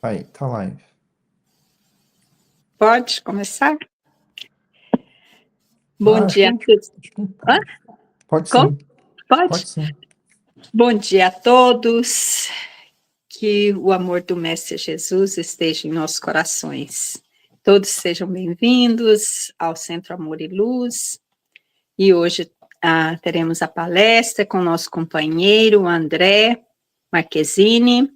Aí, tá live. Pode começar? Bom Acho que dia a a gente todos. Hã? pode Como? sim, Pode? pode sim. Bom dia a todos. Que o amor do Mestre Jesus esteja em nossos corações. Todos sejam bem-vindos ao Centro Amor e Luz. E hoje teremos a palestra com o nosso companheiro André Marquezine.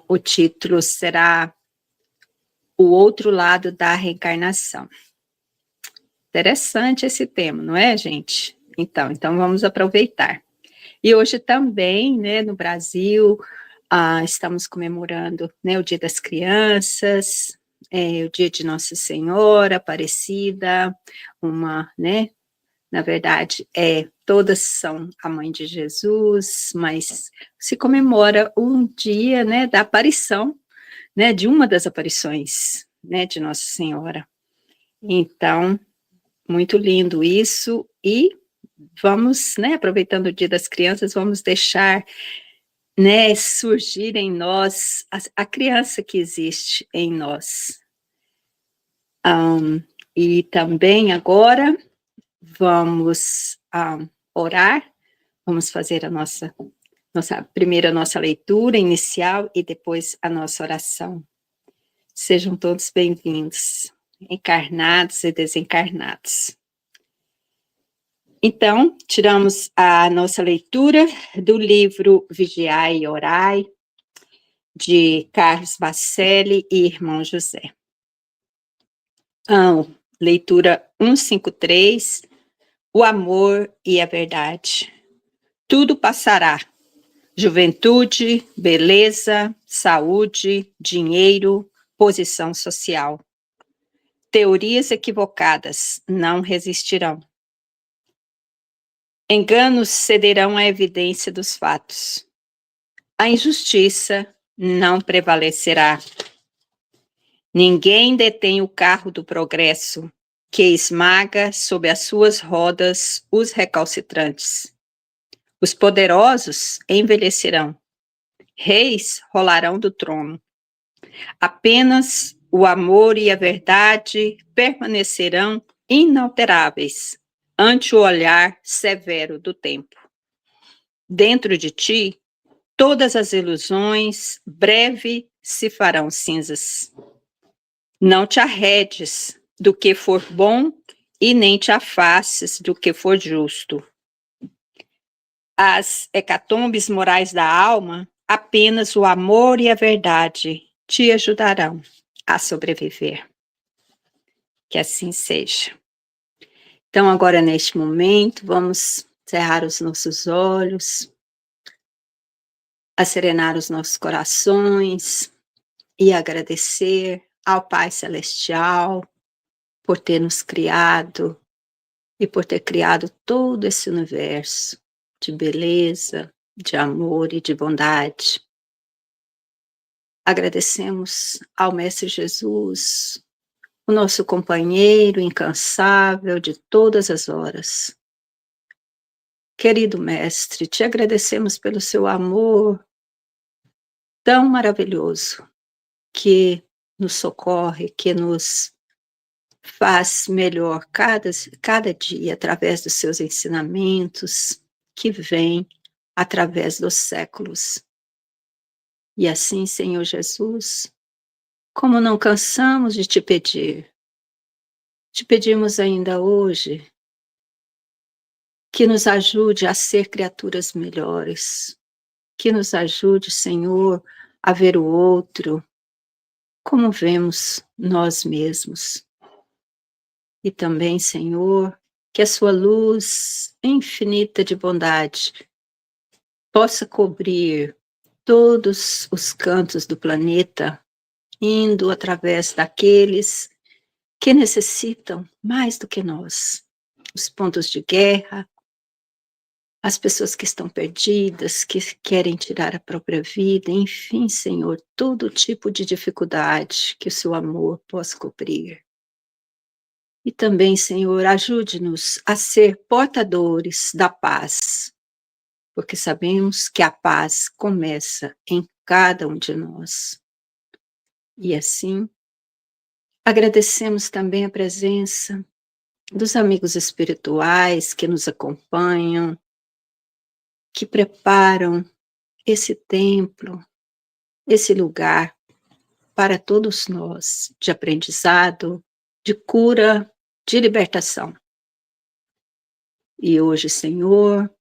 O título será O Outro Lado da Reencarnação. Interessante esse tema, não é, gente? Então vamos aproveitar. E hoje também, né, no Brasil, estamos comemorando, né, o Dia das Crianças, o Dia de Nossa Senhora Aparecida, né, na verdade, todas são a mãe de Jesus, mas se comemora um dia, né, da aparição, né, de uma das aparições, né, de Nossa Senhora. Então, muito lindo isso, e vamos, né, aproveitando o Dia das Crianças, vamos deixar, né, surgir em nós a criança que existe em nós. E também agora vamos orar, vamos fazer a nossa leitura inicial e depois a nossa oração. Sejam todos bem-vindos, encarnados e desencarnados. Então, tiramos a nossa leitura do livro Vigiai e Orai, de Carlos Bacelli e Irmão José. Leitura 153, O Amor e a Verdade. Tudo passará. Juventude, beleza, saúde, dinheiro, posição social. Teorias equivocadas não resistirão. Enganos cederão à evidência dos fatos. A injustiça não prevalecerá. Ninguém detém o carro do progresso, que esmaga sob as suas rodas os recalcitrantes. Os poderosos envelhecerão. Reis rolarão do trono. Apenas o amor e a verdade permanecerão inalteráveis ante o olhar severo do tempo. Dentro de ti, todas as ilusões breve se farão cinzas. Não te arredes do que for bom e nem te afastes do que for justo. As hecatombes morais da alma, apenas o amor e a verdade te ajudarão a sobreviver. Que assim seja. Então, agora, neste momento, vamos cerrar os nossos olhos, acerenar os nossos corações e agradecer ao Pai Celestial por ter nos criado e por ter criado todo esse universo de beleza, de amor e de bondade. Agradecemos ao Mestre Jesus, o nosso companheiro incansável de todas as horas. Querido Mestre, te agradecemos pelo seu amor tão maravilhoso, que nos socorre, que nos faz melhor cada dia através dos seus ensinamentos, que vêm através dos séculos. E assim, Senhor Jesus, como não cansamos de te pedir, te pedimos ainda hoje que nos ajude a ser criaturas melhores, que nos ajude, Senhor, a ver o outro como vemos nós mesmos. E também, Senhor, que a sua luz infinita de bondade possa cobrir todos os cantos do planeta, indo através daqueles que necessitam mais do que nós. Os pontos de guerra, as pessoas que estão perdidas, que querem tirar a própria vida, enfim, Senhor, todo tipo de dificuldade que o seu amor possa cobrir. E também, Senhor, ajude-nos a ser portadores da paz, porque sabemos que a paz começa em cada um de nós. E assim, agradecemos também a presença dos amigos espirituais que nos acompanham, que preparam esse templo, esse lugar para todos nós, de aprendizado, de cura, de libertação. E hoje, Senhor,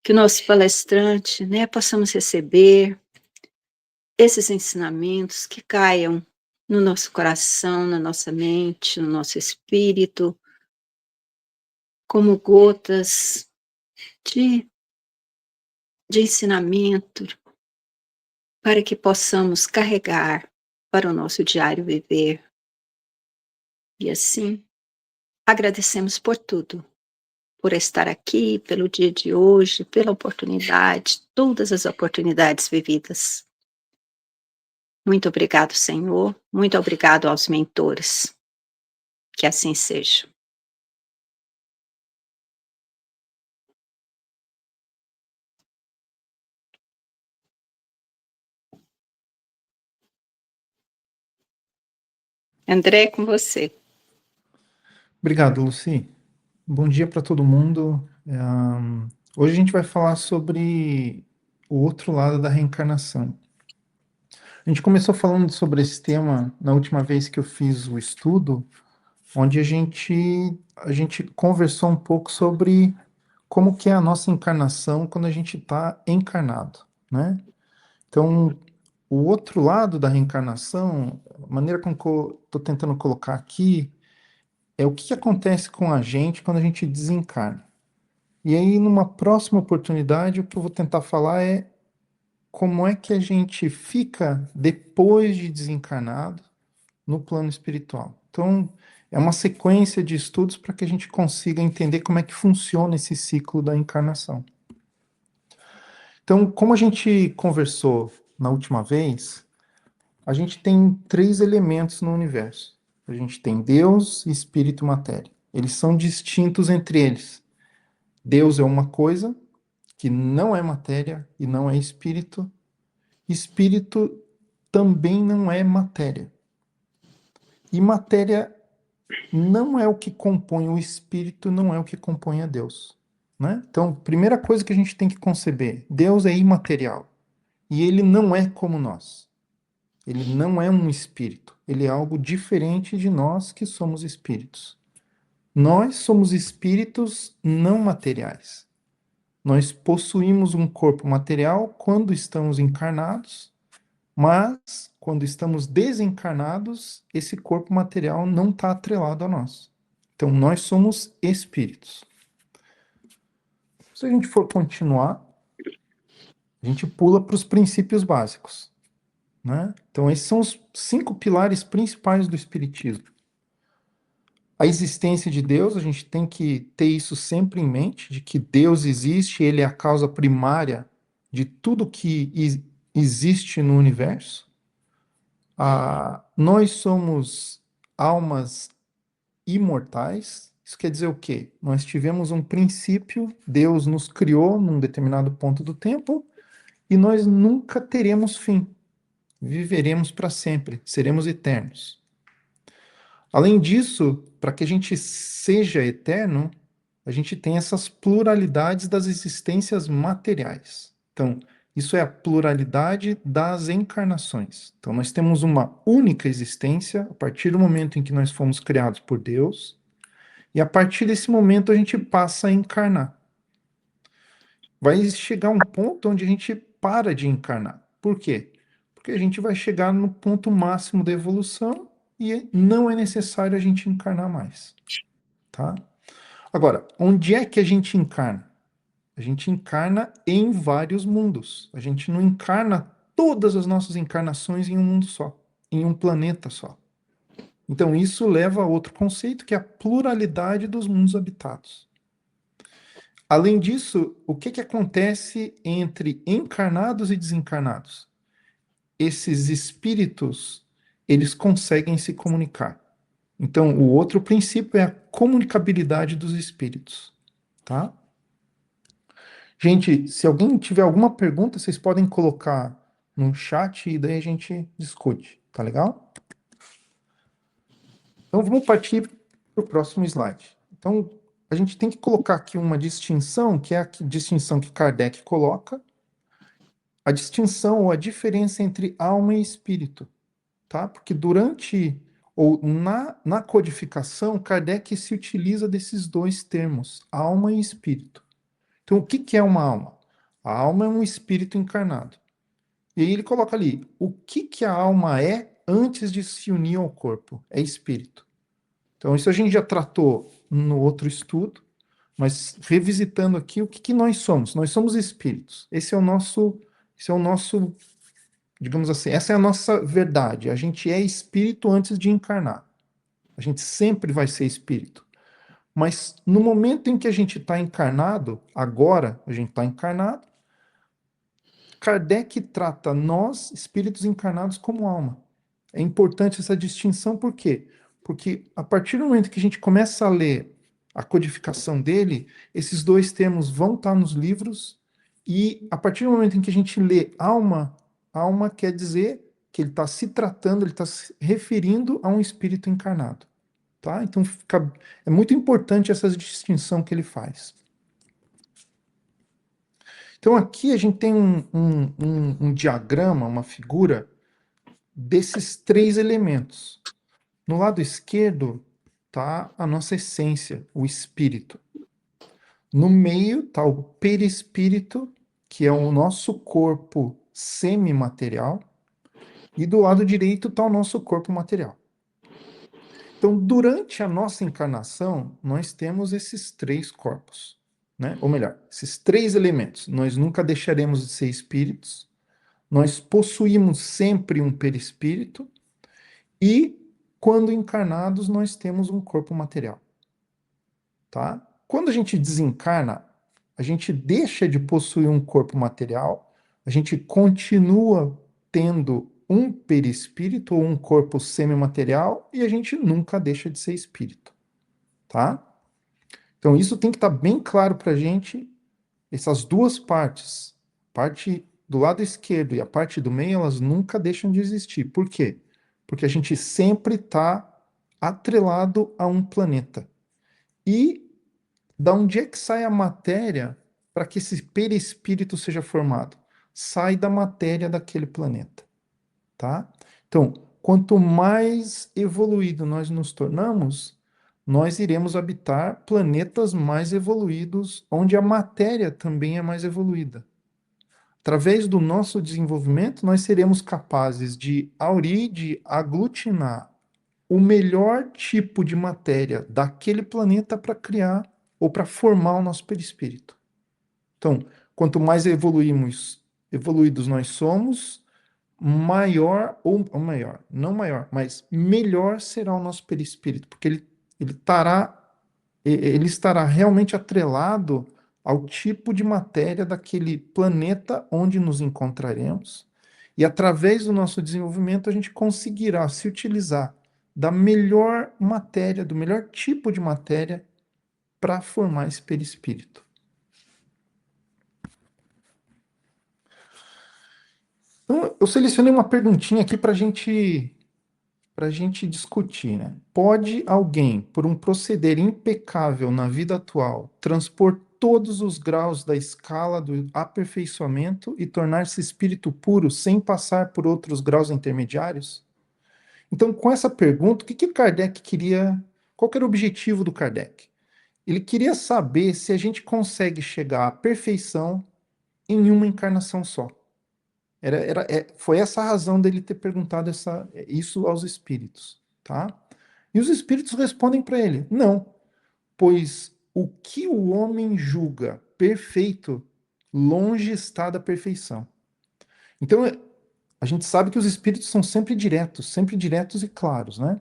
que o nosso palestrante, né, possamos receber esses ensinamentos que caiam no nosso coração, na nossa mente, no nosso espírito, como gotas de, de ensinamento, para que possamos carregar para o nosso diário viver. E assim, agradecemos por tudo, por estar aqui, pelo dia de hoje, pela oportunidade, todas as oportunidades vividas. Muito obrigado, Senhor. Muito obrigado aos mentores. Que assim seja. André, com você. Obrigado, Lucy. Bom dia para todo mundo. Hoje a gente vai falar sobre o outro lado da reencarnação. A gente começou falando sobre esse tema na última vez que eu fiz o estudo, onde a gente conversou um pouco sobre como que é a nossa encarnação quando a gente está encarnado, né? Então, o outro lado da reencarnação, a maneira como eu estou tentando colocar aqui, é o que acontece com a gente quando a gente desencarna. E aí, numa próxima oportunidade, o que eu vou tentar falar é como é que a gente fica depois de desencarnado no plano espiritual. Então, é uma sequência de estudos para que a gente consiga entender como é que funciona esse ciclo da encarnação. Então, como a gente conversou na última vez, a gente tem três elementos no universo. A gente tem Deus, Espírito e Matéria. Eles são distintos entre eles. Deus é uma coisa que não é matéria e não é espírito. Espírito também não é matéria. E matéria não é o que compõe o espírito, não é o que compõe a Deus. Né? Então, primeira coisa que a gente tem que conceber: Deus é imaterial. E ele não é como nós. Ele não é um espírito. Ele é algo diferente de nós que somos espíritos. Nós somos espíritos não materiais. Nós possuímos um corpo material quando estamos encarnados, mas quando estamos desencarnados, esse corpo material não está atrelado a nós. Então, nós somos espíritos. Se a gente for continuar, a gente pula para os princípios básicos. Né? Então, esses são os 5 pilares principais do espiritismo. A existência de Deus, a gente tem que ter isso sempre em mente, de que Deus existe, ele é a causa primária de tudo que existe no universo. Nós somos almas imortais. Isso quer dizer o quê? Nós tivemos um princípio, Deus nos criou num determinado ponto do tempo e nós nunca teremos fim. Viveremos para sempre, seremos eternos. Além disso, para que a gente seja eterno, a gente tem essas pluralidades das existências materiais. Então, isso é a pluralidade das encarnações. Então, nós temos uma única existência a partir do momento em que nós fomos criados por Deus, e a partir desse momento a gente passa a encarnar. Vai chegar um ponto onde a gente para de encarnar. Por quê? Porque a gente vai chegar no ponto máximo da evolução e não é necessário a gente encarnar mais, tá? Agora, onde é que a gente encarna? A gente encarna em vários mundos. A gente não encarna todas as nossas encarnações em um mundo só, em um planeta só. Então, isso leva a outro conceito, que é a pluralidade dos mundos habitados. Além disso, o que acontece entre encarnados e desencarnados? Esses espíritos, eles conseguem se comunicar. Então, o outro princípio é a comunicabilidade dos espíritos, tá? Gente, se alguém tiver alguma pergunta, vocês podem colocar no chat e daí a gente discute, tá legal? Então vamos partir para o próximo slide. Então, a gente tem que colocar aqui uma distinção, que é a distinção que Kardec coloca, a distinção ou a diferença entre alma e espírito, tá? Porque durante ou na codificação, Kardec se utiliza desses dois termos, alma e espírito. Então, o que que é uma alma? A alma é um espírito encarnado. E aí ele coloca ali, o que que a alma é antes de se unir ao corpo? É espírito. Então, isso a gente já tratou no outro estudo, mas revisitando aqui, o que que nós somos? Nós somos espíritos. Esse é o nosso, digamos assim, essa é a nossa verdade. A gente é espírito antes de encarnar. A gente sempre vai ser espírito. Mas no momento em que a gente está encarnado, agora a gente está encarnado, Kardec trata nós, espíritos encarnados, como alma. É importante essa distinção, por quê? Porque a partir do momento que a gente começa a ler a codificação dele, esses dois termos vão estar nos livros, e a partir do momento em que a gente lê alma, alma quer dizer que ele está se tratando, ele está se referindo a um espírito encarnado. Tá? Então é muito importante essa distinção que ele faz. Então aqui a gente tem um diagrama, uma figura desses três elementos. No lado esquerdo está a nossa essência, o espírito. No meio está o perispírito, que é o nosso corpo semimaterial, e do lado direito está o nosso corpo material. Então, durante a nossa encarnação, nós temos esses três corpos, né? Ou melhor, esses três elementos. Nós nunca deixaremos de ser espíritos, nós possuímos sempre um perispírito, e quando encarnados, nós temos um corpo material, tá? Quando a gente desencarna, a gente deixa de possuir um corpo material, a gente continua tendo um perispírito ou um corpo semimaterial e a gente nunca deixa de ser espírito, tá? Então isso tem que estar bem claro para a gente, essas duas partes, a parte do lado esquerdo e a parte do meio, elas nunca deixam de existir. Por quê? Porque a gente sempre está atrelado a um planeta. E da onde é que sai a matéria para que esse perispírito seja formado? Sai da matéria daquele planeta, tá? Então, quanto mais evoluído nós nos tornamos, nós iremos habitar planetas mais evoluídos, onde a matéria também é mais evoluída. Através do nosso desenvolvimento, nós seremos capazes de aurir, de aglutinar o melhor tipo de matéria daquele planeta para criar ou para formar o nosso perispírito. Então, quanto mais evoluídos nós somos, maior, ou maior, não maior, mas melhor será o nosso perispírito, porque ele estará realmente atrelado ao tipo de matéria daquele planeta onde nos encontraremos, e através do nosso desenvolvimento a gente conseguirá se utilizar da melhor matéria, do melhor tipo de matéria para formar esse perispírito. Então, eu selecionei uma perguntinha aqui para gente discutir, né? Pode alguém, por um proceder impecável na vida atual, transpor todos os graus da escala do aperfeiçoamento e tornar-se espírito puro sem passar por outros graus intermediários? Então, com essa pergunta, o que que Kardec queria? Qual que era o objetivo do Kardec? Ele queria saber se a gente consegue chegar à perfeição em uma encarnação só. Foi essa a razão dele ter perguntado isso aos espíritos, tá? E os espíritos respondem para ele: não, pois o que o homem julga perfeito, longe está da perfeição. Então, a gente sabe que os espíritos são sempre diretos e claros, né?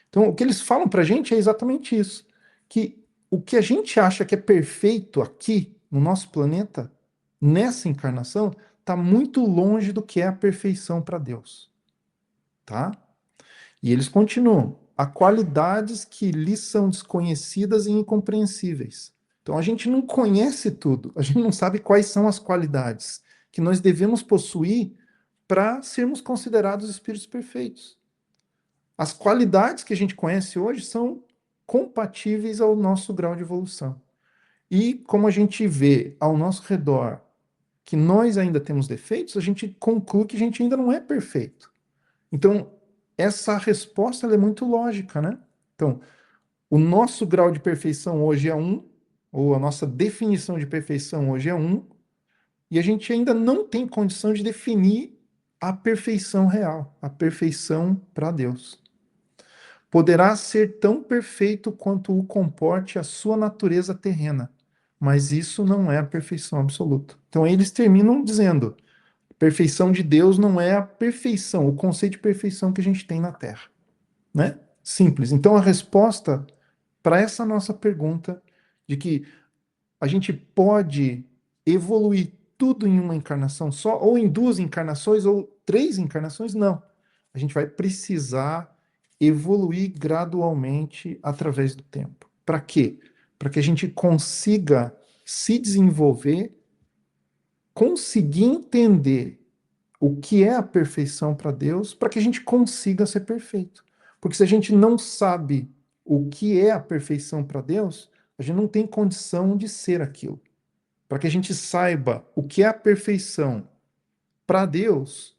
Então, o que eles falam para a gente é exatamente isso, que o que a gente acha que é perfeito aqui no nosso planeta, nessa encarnação, está muito longe do que é a perfeição para Deus, tá? E eles continuam: há qualidades que lhes são desconhecidas e incompreensíveis. Então a gente não conhece tudo, a gente não sabe quais são as qualidades que nós devemos possuir para sermos considerados espíritos perfeitos. As qualidades que a gente conhece hoje são compatíveis ao nosso grau de evolução. E como a gente vê ao nosso redor que nós ainda temos defeitos, a gente conclui que a gente ainda não é perfeito. Então, essa resposta ela é muito lógica, né? Então, o nosso grau de perfeição hoje é um, ou a nossa definição de perfeição hoje é um, e a gente ainda não tem condição de definir a perfeição real, a perfeição para Deus. Poderá ser tão perfeito quanto o comporte a sua natureza terrena, mas isso não é a perfeição absoluta. Então eles terminam dizendo: a perfeição de Deus não é a perfeição, o conceito de perfeição que a gente tem na Terra, né? Simples. Então a resposta para essa nossa pergunta de que a gente pode evoluir tudo em uma encarnação só, ou em duas encarnações, ou três encarnações, não. A gente vai precisar evoluir gradualmente através do tempo. Para quê? Para que a gente consiga se desenvolver, conseguir entender o que é a perfeição para Deus, para que a gente consiga ser perfeito. Porque se a gente não sabe o que é a perfeição para Deus, a gente não tem condição de ser aquilo. Para que a gente saiba o que é a perfeição para Deus,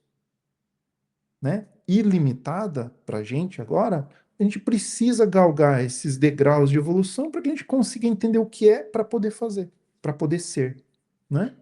né, ilimitada para a gente agora, a gente precisa galgar esses degraus de evolução para que a gente consiga entender o que é para poder fazer, para poder ser, né?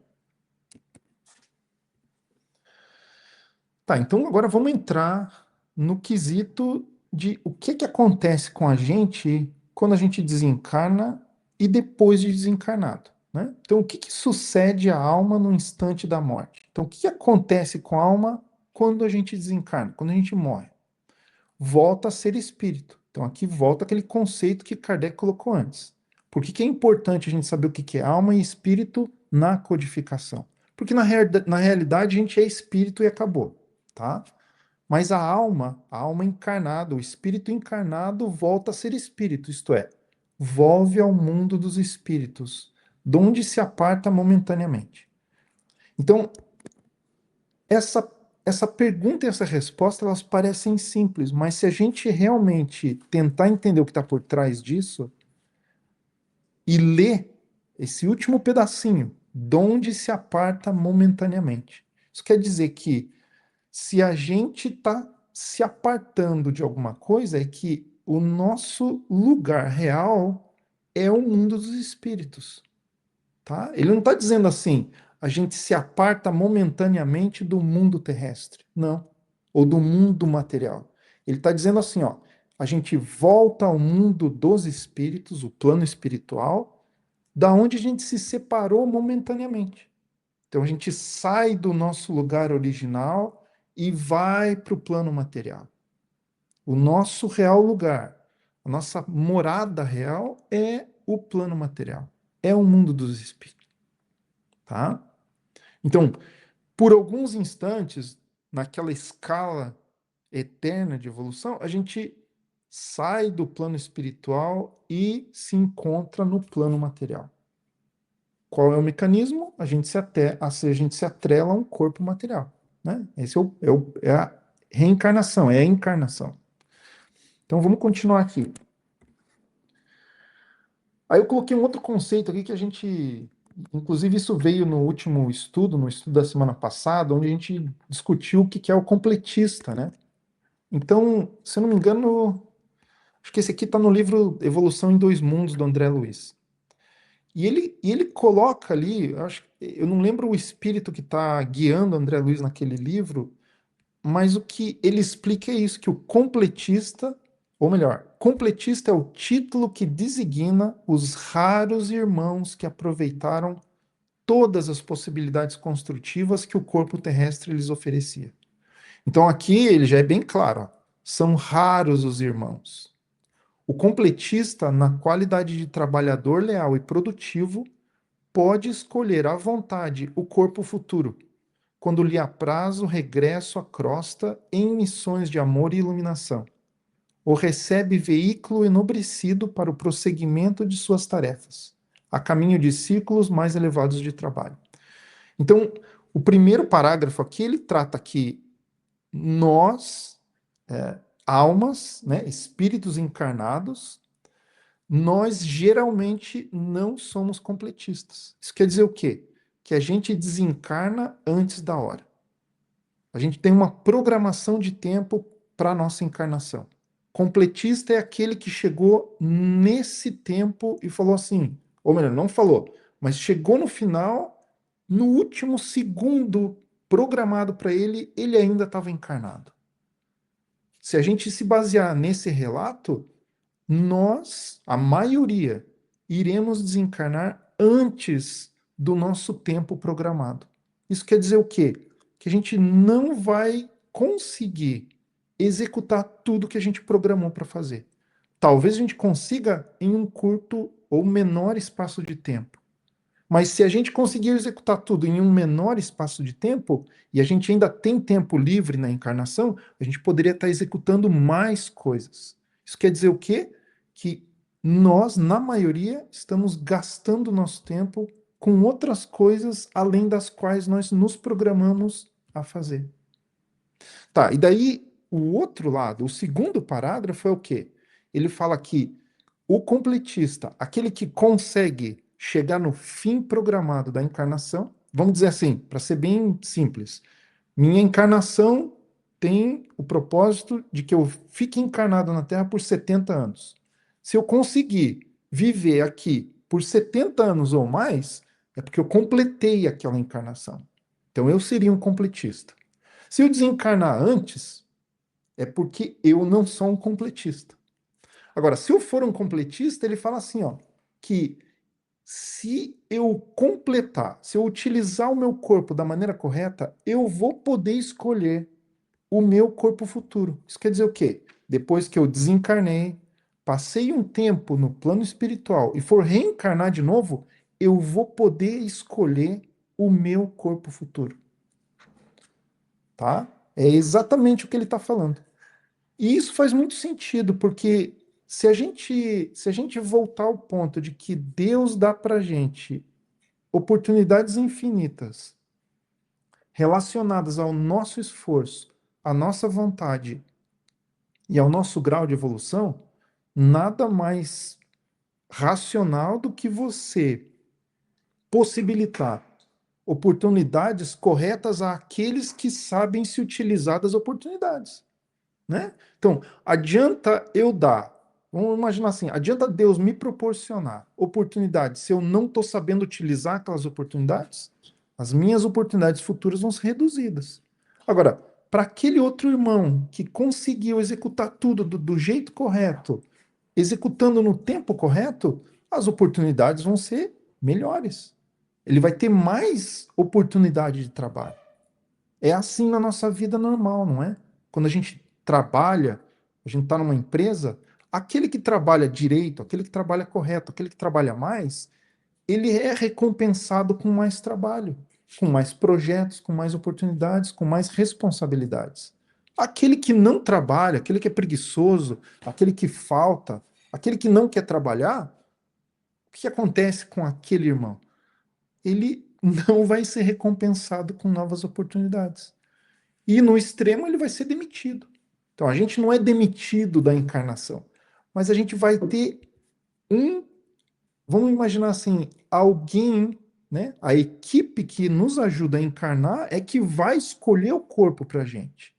Tá, então agora vamos entrar no quesito de o que que acontece com a gente quando a gente desencarna e depois de desencarnado, né? Então, o que que sucede à alma no instante da morte? Então, o que que acontece com a alma quando a gente desencarna, quando a gente morre? Volta a ser espírito. Então, aqui volta aquele conceito que Kardec colocou antes. Por que que é importante a gente saber o que que é alma e espírito na codificação? Porque na realidade a gente é espírito e acabou, tá? Mas a alma encarnada, o espírito encarnado volta a ser espírito, isto é, volve ao mundo dos espíritos, de onde se aparta momentaneamente. Então, essa essa pergunta e essa resposta, elas parecem simples, mas se a gente realmente tentar entender o que está por trás disso e ler esse último pedacinho, de onde se aparta momentaneamente. Isso quer dizer que se a gente está se apartando de alguma coisa, é que o nosso lugar real é o mundo dos espíritos, tá? Ele não está dizendo assim, a gente se aparta momentaneamente do mundo terrestre, não, ou do mundo material. Ele está dizendo assim, ó, a gente volta ao mundo dos espíritos, o plano espiritual, da onde a gente se separou momentaneamente. Então a gente sai do nosso lugar original e vai para o plano material. O nosso real lugar, a nossa morada real é o plano material, é o mundo dos espíritos, tá? Então, por alguns instantes, naquela escala eterna de evolução, a gente sai do plano espiritual e se encontra no plano material. Qual é o mecanismo? A gente se atrela a um corpo material, né? Esse é a reencarnação, é a encarnação. Então vamos continuar aqui. Aí eu coloquei um outro conceito aqui que a gente, inclusive isso veio no último estudo, no estudo da semana passada, onde a gente discutiu o que é o completista, né? Então, se eu não me engano, acho que esse aqui está no livro Evolução em Dois Mundos, do André Luiz. E ele coloca ali, eu não lembro o espírito que está guiando André Luiz naquele livro, mas o que ele explica é isso, que o completista, ou melhor, completista é o título que designa os raros irmãos que aproveitaram todas as possibilidades construtivas que o corpo terrestre lhes oferecia. Então aqui ele já é bem claro, ó, são raros os irmãos. O completista, na qualidade de trabalhador leal e produtivo, pode escolher à vontade o corpo futuro, quando lhe apraz o regresso à crosta em missões de amor e iluminação, ou recebe veículo enobrecido para o prosseguimento de suas tarefas, a caminho de ciclos mais elevados de trabalho. Então, o primeiro parágrafo aqui, ele trata que nós, almas, né, espíritos encarnados, nós geralmente não somos completistas. Isso quer dizer o quê? Que a gente desencarna antes da hora. A gente tem uma programação de tempo para a nossa encarnação. Completista é aquele que chegou nesse tempo e falou assim, ou melhor, não falou, mas chegou no final, no último segundo programado para ele, ele ainda estava encarnado. Se a gente se basear nesse relato, nós, a maioria, iremos desencarnar antes do nosso tempo programado. Isso quer dizer o quê? Que a gente não vai conseguir executar tudo que a gente programou para fazer. Talvez a gente consiga em um curto ou menor espaço de tempo. Mas se a gente conseguir executar tudo em um menor espaço de tempo, e a gente ainda tem tempo livre na encarnação, a gente poderia estar executando mais coisas. Isso quer dizer o quê? Que nós, na maioria, estamos gastando nosso tempo com outras coisas além das quais nós nos programamos a fazer. Tá, e daí o outro lado, o segundo parágrafo é o quê? Ele fala que o completista, aquele que consegue chegar no fim programado da encarnação, vamos dizer assim, para ser bem simples, minha encarnação tem o propósito de que eu fique encarnado na Terra por 70 anos. Se eu conseguir viver aqui por 70 anos ou mais, é porque eu completei aquela encarnação. Então eu seria um completista. Se eu desencarnar antes, é porque eu não sou um completista. Agora, se eu for um completista, ele fala assim, ó, que se eu completar, se eu utilizar o meu corpo da maneira correta, eu vou poder escolher o meu corpo futuro. Isso quer dizer o quê? Depois que eu desencarnei, passei um tempo no plano espiritual e for reencarnar de novo, eu vou poder escolher o meu corpo futuro. Tá? É exatamente o que ele está falando. E isso faz muito sentido, porque se a gente voltar ao ponto de que Deus dá para gente oportunidades infinitas relacionadas ao nosso esforço, à nossa vontade e ao nosso grau de evolução, nada mais racional do que você possibilitar oportunidades corretas àqueles que sabem se utilizar das oportunidades. Né? Então, adianta eu dar, vamos imaginar assim, adianta Deus me proporcionar oportunidades se eu não estou sabendo utilizar aquelas oportunidades? As minhas oportunidades futuras vão ser reduzidas. Agora, para aquele outro irmão que conseguiu executar tudo do jeito correto, executando no tempo correto, as oportunidades vão ser melhores. Ele vai ter mais oportunidade de trabalho. É assim na nossa vida normal, não é? Quando a gente trabalha, a gente está numa empresa, aquele que trabalha direito, aquele que trabalha correto, aquele que trabalha mais, ele é recompensado com mais trabalho, com mais projetos, com mais oportunidades, com mais responsabilidades. Aquele que não trabalha, aquele que é preguiçoso, aquele que falta, aquele que não quer trabalhar, o que acontece com aquele irmão? Ele não vai ser recompensado com novas oportunidades. E no extremo ele vai ser demitido. Então a gente não é demitido da encarnação, mas a gente vai ter um, vamos imaginar assim, alguém, né? A equipe que nos ajuda a encarnar é que vai escolher o corpo para a gente,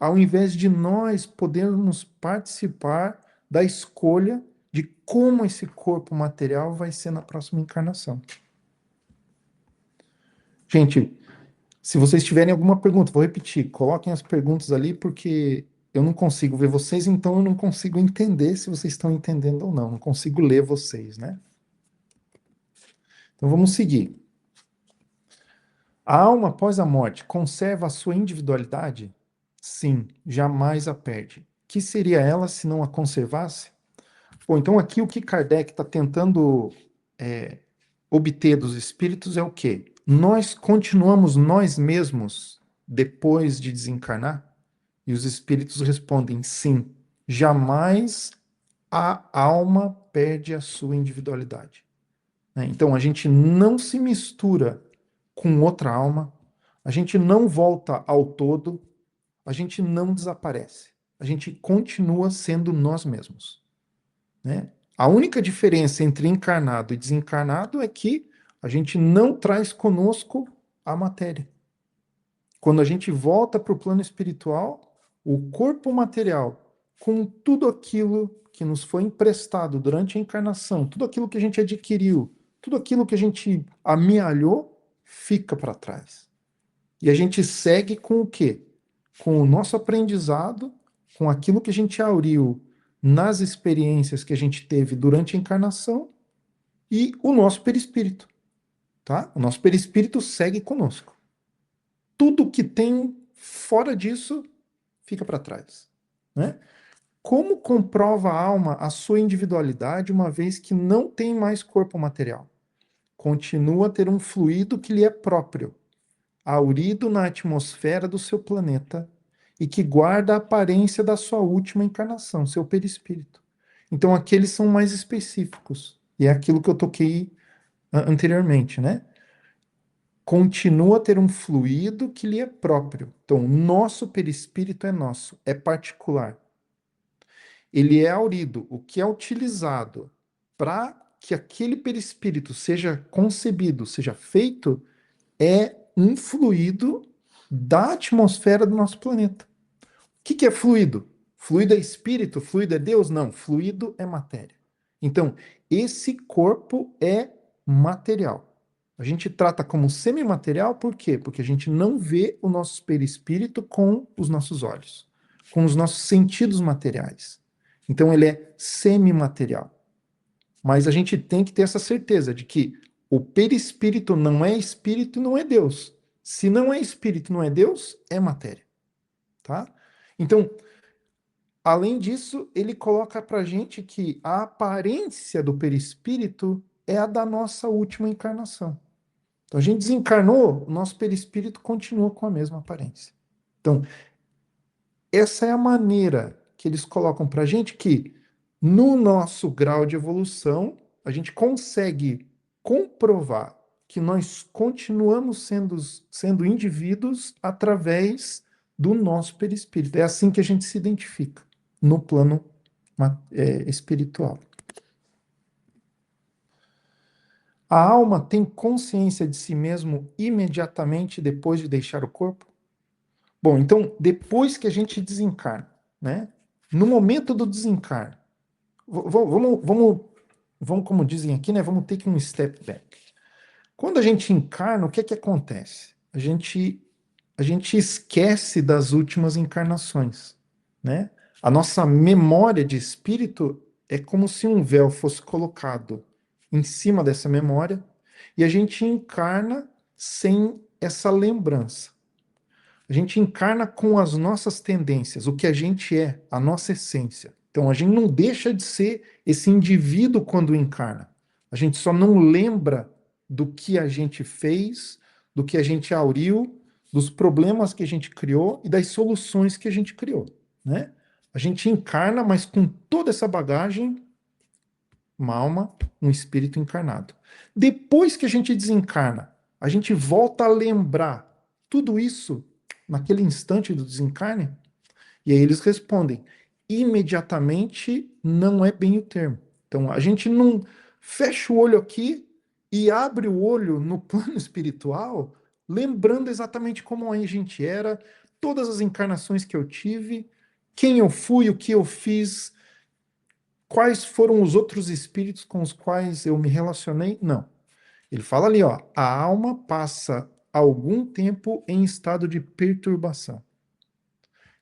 ao invés de nós podermos participar da escolha de como esse corpo material vai ser na próxima encarnação. Gente, se vocês tiverem alguma pergunta, vou repetir, coloquem as perguntas ali, porque eu não consigo ver vocês, então eu não consigo entender se vocês estão entendendo ou não. Não consigo ler vocês, né? Então vamos seguir. A alma após a morte conserva a sua individualidade? Sim, jamais a perde. Que seria ela se não a conservasse? Bom, então aqui o que Kardec está tentando obter dos espíritos é o quê? Nós continuamos nós mesmos depois de desencarnar? E os espíritos respondem sim. Jamais a alma perde a sua individualidade. né? Então, a gente não se mistura com outra alma, a gente não volta ao todo, a gente não desaparece. A gente continua sendo nós mesmos, né? A única diferença entre encarnado e desencarnado é que a gente não traz conosco a matéria. Quando a gente volta para o plano espiritual, o corpo material, com tudo aquilo que nos foi emprestado durante a encarnação, tudo aquilo que a gente adquiriu, tudo aquilo que a gente amealhou, fica para trás. E a gente segue com o quê? Com o nosso aprendizado, com aquilo que a gente auriu nas experiências que a gente teve durante a encarnação e o nosso perispírito, tá? O nosso perispírito segue conosco. Tudo que tem fora disso fica para trás, né? Como comprova a alma a sua individualidade uma vez que não tem mais corpo material? Continua a ter um fluido que lhe é próprio, aurido na atmosfera do seu planeta e que guarda a aparência da sua última encarnação, seu perispírito. Então, aqueles são mais específicos. E é aquilo que eu toquei anteriormente, né? Continua a ter um fluido que lhe é próprio. Então, o nosso perispírito é nosso, é particular. Ele é aurido, o que é utilizado para que aquele perispírito seja concebido, seja feito, é um fluido da atmosfera do nosso planeta. O que é fluido? Fluido é espírito? Fluido é Deus? Não, fluido é matéria. Então, esse corpo é material. A gente trata como semimaterial, por quê? Porque a gente não vê o nosso perispírito com os nossos olhos, com os nossos sentidos materiais. Então, ele é semimaterial. Mas a gente tem que ter essa certeza de que o perispírito não é espírito e não é Deus. Se não é espírito e não é Deus, é matéria. Tá? Então, além disso, ele coloca para a gente que a aparência do perispírito é a da nossa última encarnação. Então, a gente desencarnou, o nosso perispírito continua com a mesma aparência. Então, essa é a maneira que eles colocam para a gente que, no nosso grau de evolução, a gente consegue comprovar que nós continuamos sendo indivíduos através do nosso perispírito. É assim que a gente se identifica no plano espiritual. A alma tem consciência de si mesmo imediatamente depois de deixar o corpo? Bom, então, depois que a gente desencarna, né? No momento do desencarne, vamos, como dizem aqui, né? Vamos take um step back. Quando a gente encarna, o que é que acontece? A gente esquece das últimas encarnações, né? A nossa memória de espírito é como se um véu fosse colocado em cima dessa memória e a gente encarna sem essa lembrança. A gente encarna com as nossas tendências, o que a gente é, a nossa essência. Então a gente não deixa de ser esse indivíduo quando encarna. A gente só não lembra do que a gente fez, do que a gente auriu, dos problemas que a gente criou e das soluções que a gente criou, né? A gente encarna, mas com toda essa bagagem, uma alma, um espírito encarnado. Depois que a gente desencarna, a gente volta a lembrar tudo isso naquele instante do desencarne? E aí eles respondem: imediatamente não é bem o termo. Então a gente não fecha o olho aqui e abre o olho no plano espiritual, lembrando exatamente como a gente era, todas as encarnações que eu tive, quem eu fui, o que eu fiz, quais foram os outros espíritos com os quais eu me relacionei. Não. Ele fala ali, ó, a alma passa algum tempo em estado de perturbação.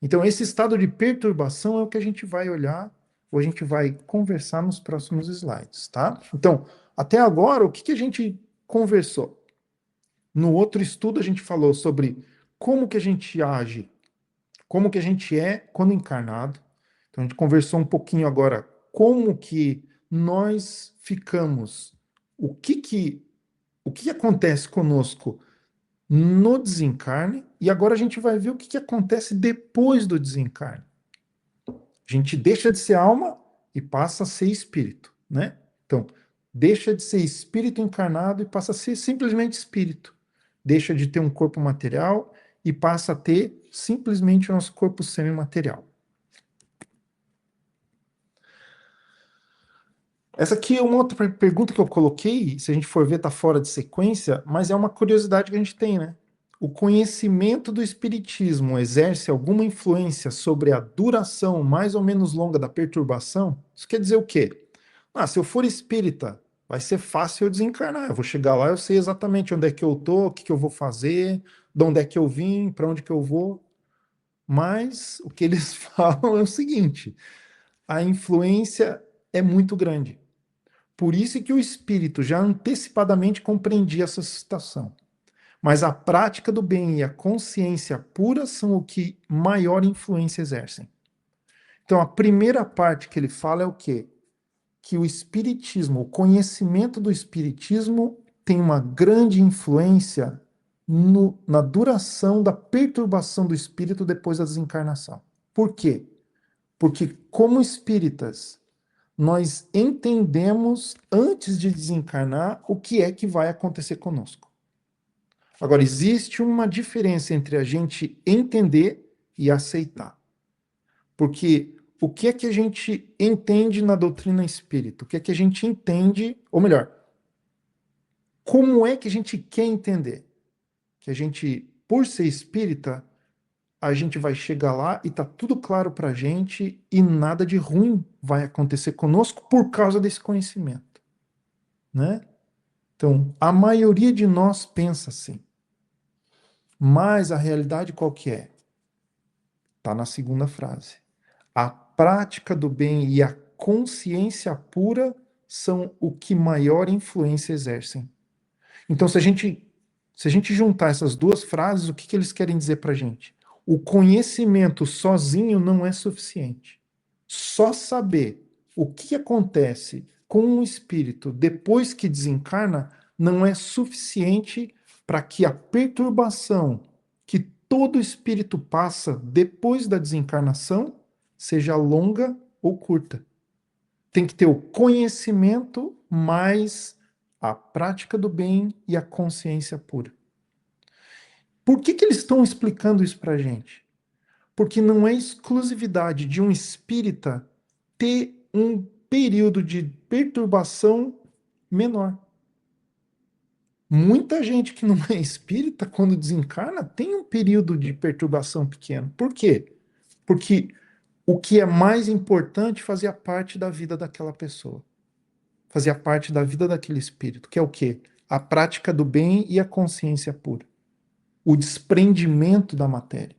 Então, esse estado de perturbação é o que a gente vai olhar, ou a gente vai conversar nos próximos slides, tá? Então, até agora, o que a gente conversou? No outro estudo, a gente falou sobre como que a gente age, como que a gente é quando encarnado. Então, a gente conversou um pouquinho agora como que nós ficamos, o que acontece conosco no desencarne, e agora a gente vai ver o que acontece depois do desencarne. A gente deixa de ser alma e passa a ser espírito, né? Então, deixa de ser espírito encarnado e passa a ser simplesmente espírito. Deixa de ter um corpo material e passa a ter simplesmente o nosso corpo semimaterial. Essa aqui é uma outra pergunta que eu coloquei, se a gente for ver, está fora de sequência, mas é uma curiosidade que a gente tem, né? O conhecimento do espiritismo exerce alguma influência sobre a duração mais ou menos longa da perturbação? Isso quer dizer o quê? Ah, se eu for espírita, vai ser fácil eu desencarnar. Eu vou chegar lá, eu sei exatamente onde é que eu tô, o que que eu vou fazer, de onde é que eu vim, para onde que eu vou. Mas o que eles falam é o seguinte: a influência é muito grande. Por isso que o espírito já antecipadamente compreendia essa situação. Mas a prática do bem e a consciência pura são o que maior influência exercem. Então, a primeira parte que ele fala é o quê? Que o espiritismo, o conhecimento do espiritismo tem uma grande influência na duração da perturbação do espírito depois da desencarnação. Por quê? Porque, como espíritas, nós entendemos, antes de desencarnar, o que é que vai acontecer conosco. Agora, existe uma diferença entre a gente entender e aceitar. Porque o que é que a gente entende na doutrina espírita? O que é que a gente entende, ou melhor, como é que a gente quer entender? Que a gente, por ser espírita, a gente vai chegar lá e tá tudo claro pra gente e nada de ruim vai acontecer conosco por causa desse conhecimento, né? Então, a maioria de nós pensa assim. Mas a realidade qual que é? Tá na segunda frase. A prática do bem e a consciência pura são o que maior influência exercem. Então, se a gente juntar essas duas frases, o que que eles querem dizer para a gente? O conhecimento sozinho não é suficiente. Só saber o que acontece com um espírito depois que desencarna não é suficiente para que a perturbação que todo espírito passa depois da desencarnação seja longa ou curta. Tem que ter o conhecimento mais a prática do bem e a consciência pura. Por que que eles estão explicando isso para a gente? Porque não é exclusividade de um espírita ter um período de perturbação menor. Muita gente que não é espírita, quando desencarna, tem um período de perturbação pequeno. Por quê? Porque o que é mais importante fazia parte da vida daquela pessoa. Fazia parte da vida daquele espírito, que é o quê? A prática do bem e a consciência pura. O desprendimento da matéria.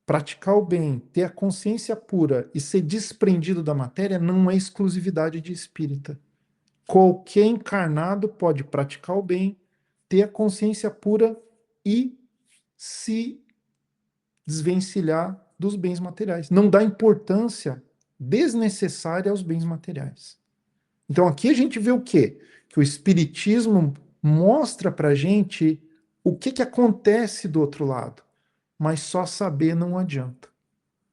Praticar o bem, ter a consciência pura e ser desprendido da matéria não é exclusividade de espírita. Qualquer encarnado pode praticar o bem, ter a consciência pura e se desvencilhar dos bens materiais. Não dá importância desnecessária aos bens materiais. Então aqui a gente vê o quê? Que o Espiritismo mostra para a gente o que acontece do outro lado, mas só saber não adianta.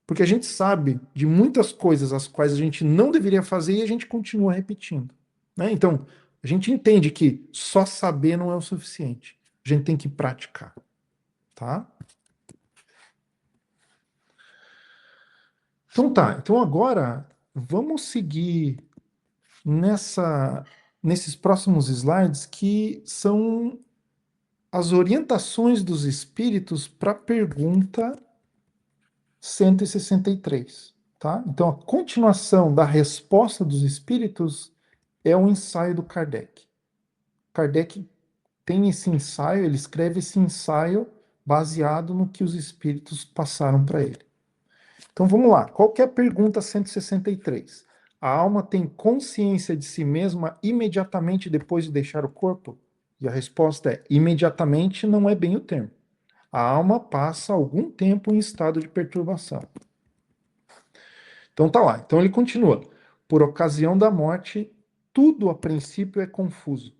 Porque a gente sabe de muitas coisas as quais a gente não deveria fazer e a gente continua repetindo, né? Então, a gente entende que só saber não é o suficiente. A gente tem que praticar, tá? Então tá, então agora vamos seguir nesses próximos slides que são as orientações dos espíritos para a pergunta 163, tá? Então a continuação da resposta dos espíritos é um ensaio do Kardec. Kardec tem esse ensaio, ele escreve esse ensaio baseado no que os espíritos passaram para ele. Então vamos lá. Qual que é a pergunta 163? A alma tem consciência de si mesma imediatamente depois de deixar o corpo? E a resposta é: imediatamente não é bem o termo. A alma passa algum tempo em estado de perturbação. Então tá lá. Então ele continua. Por ocasião da morte, tudo a princípio é confuso.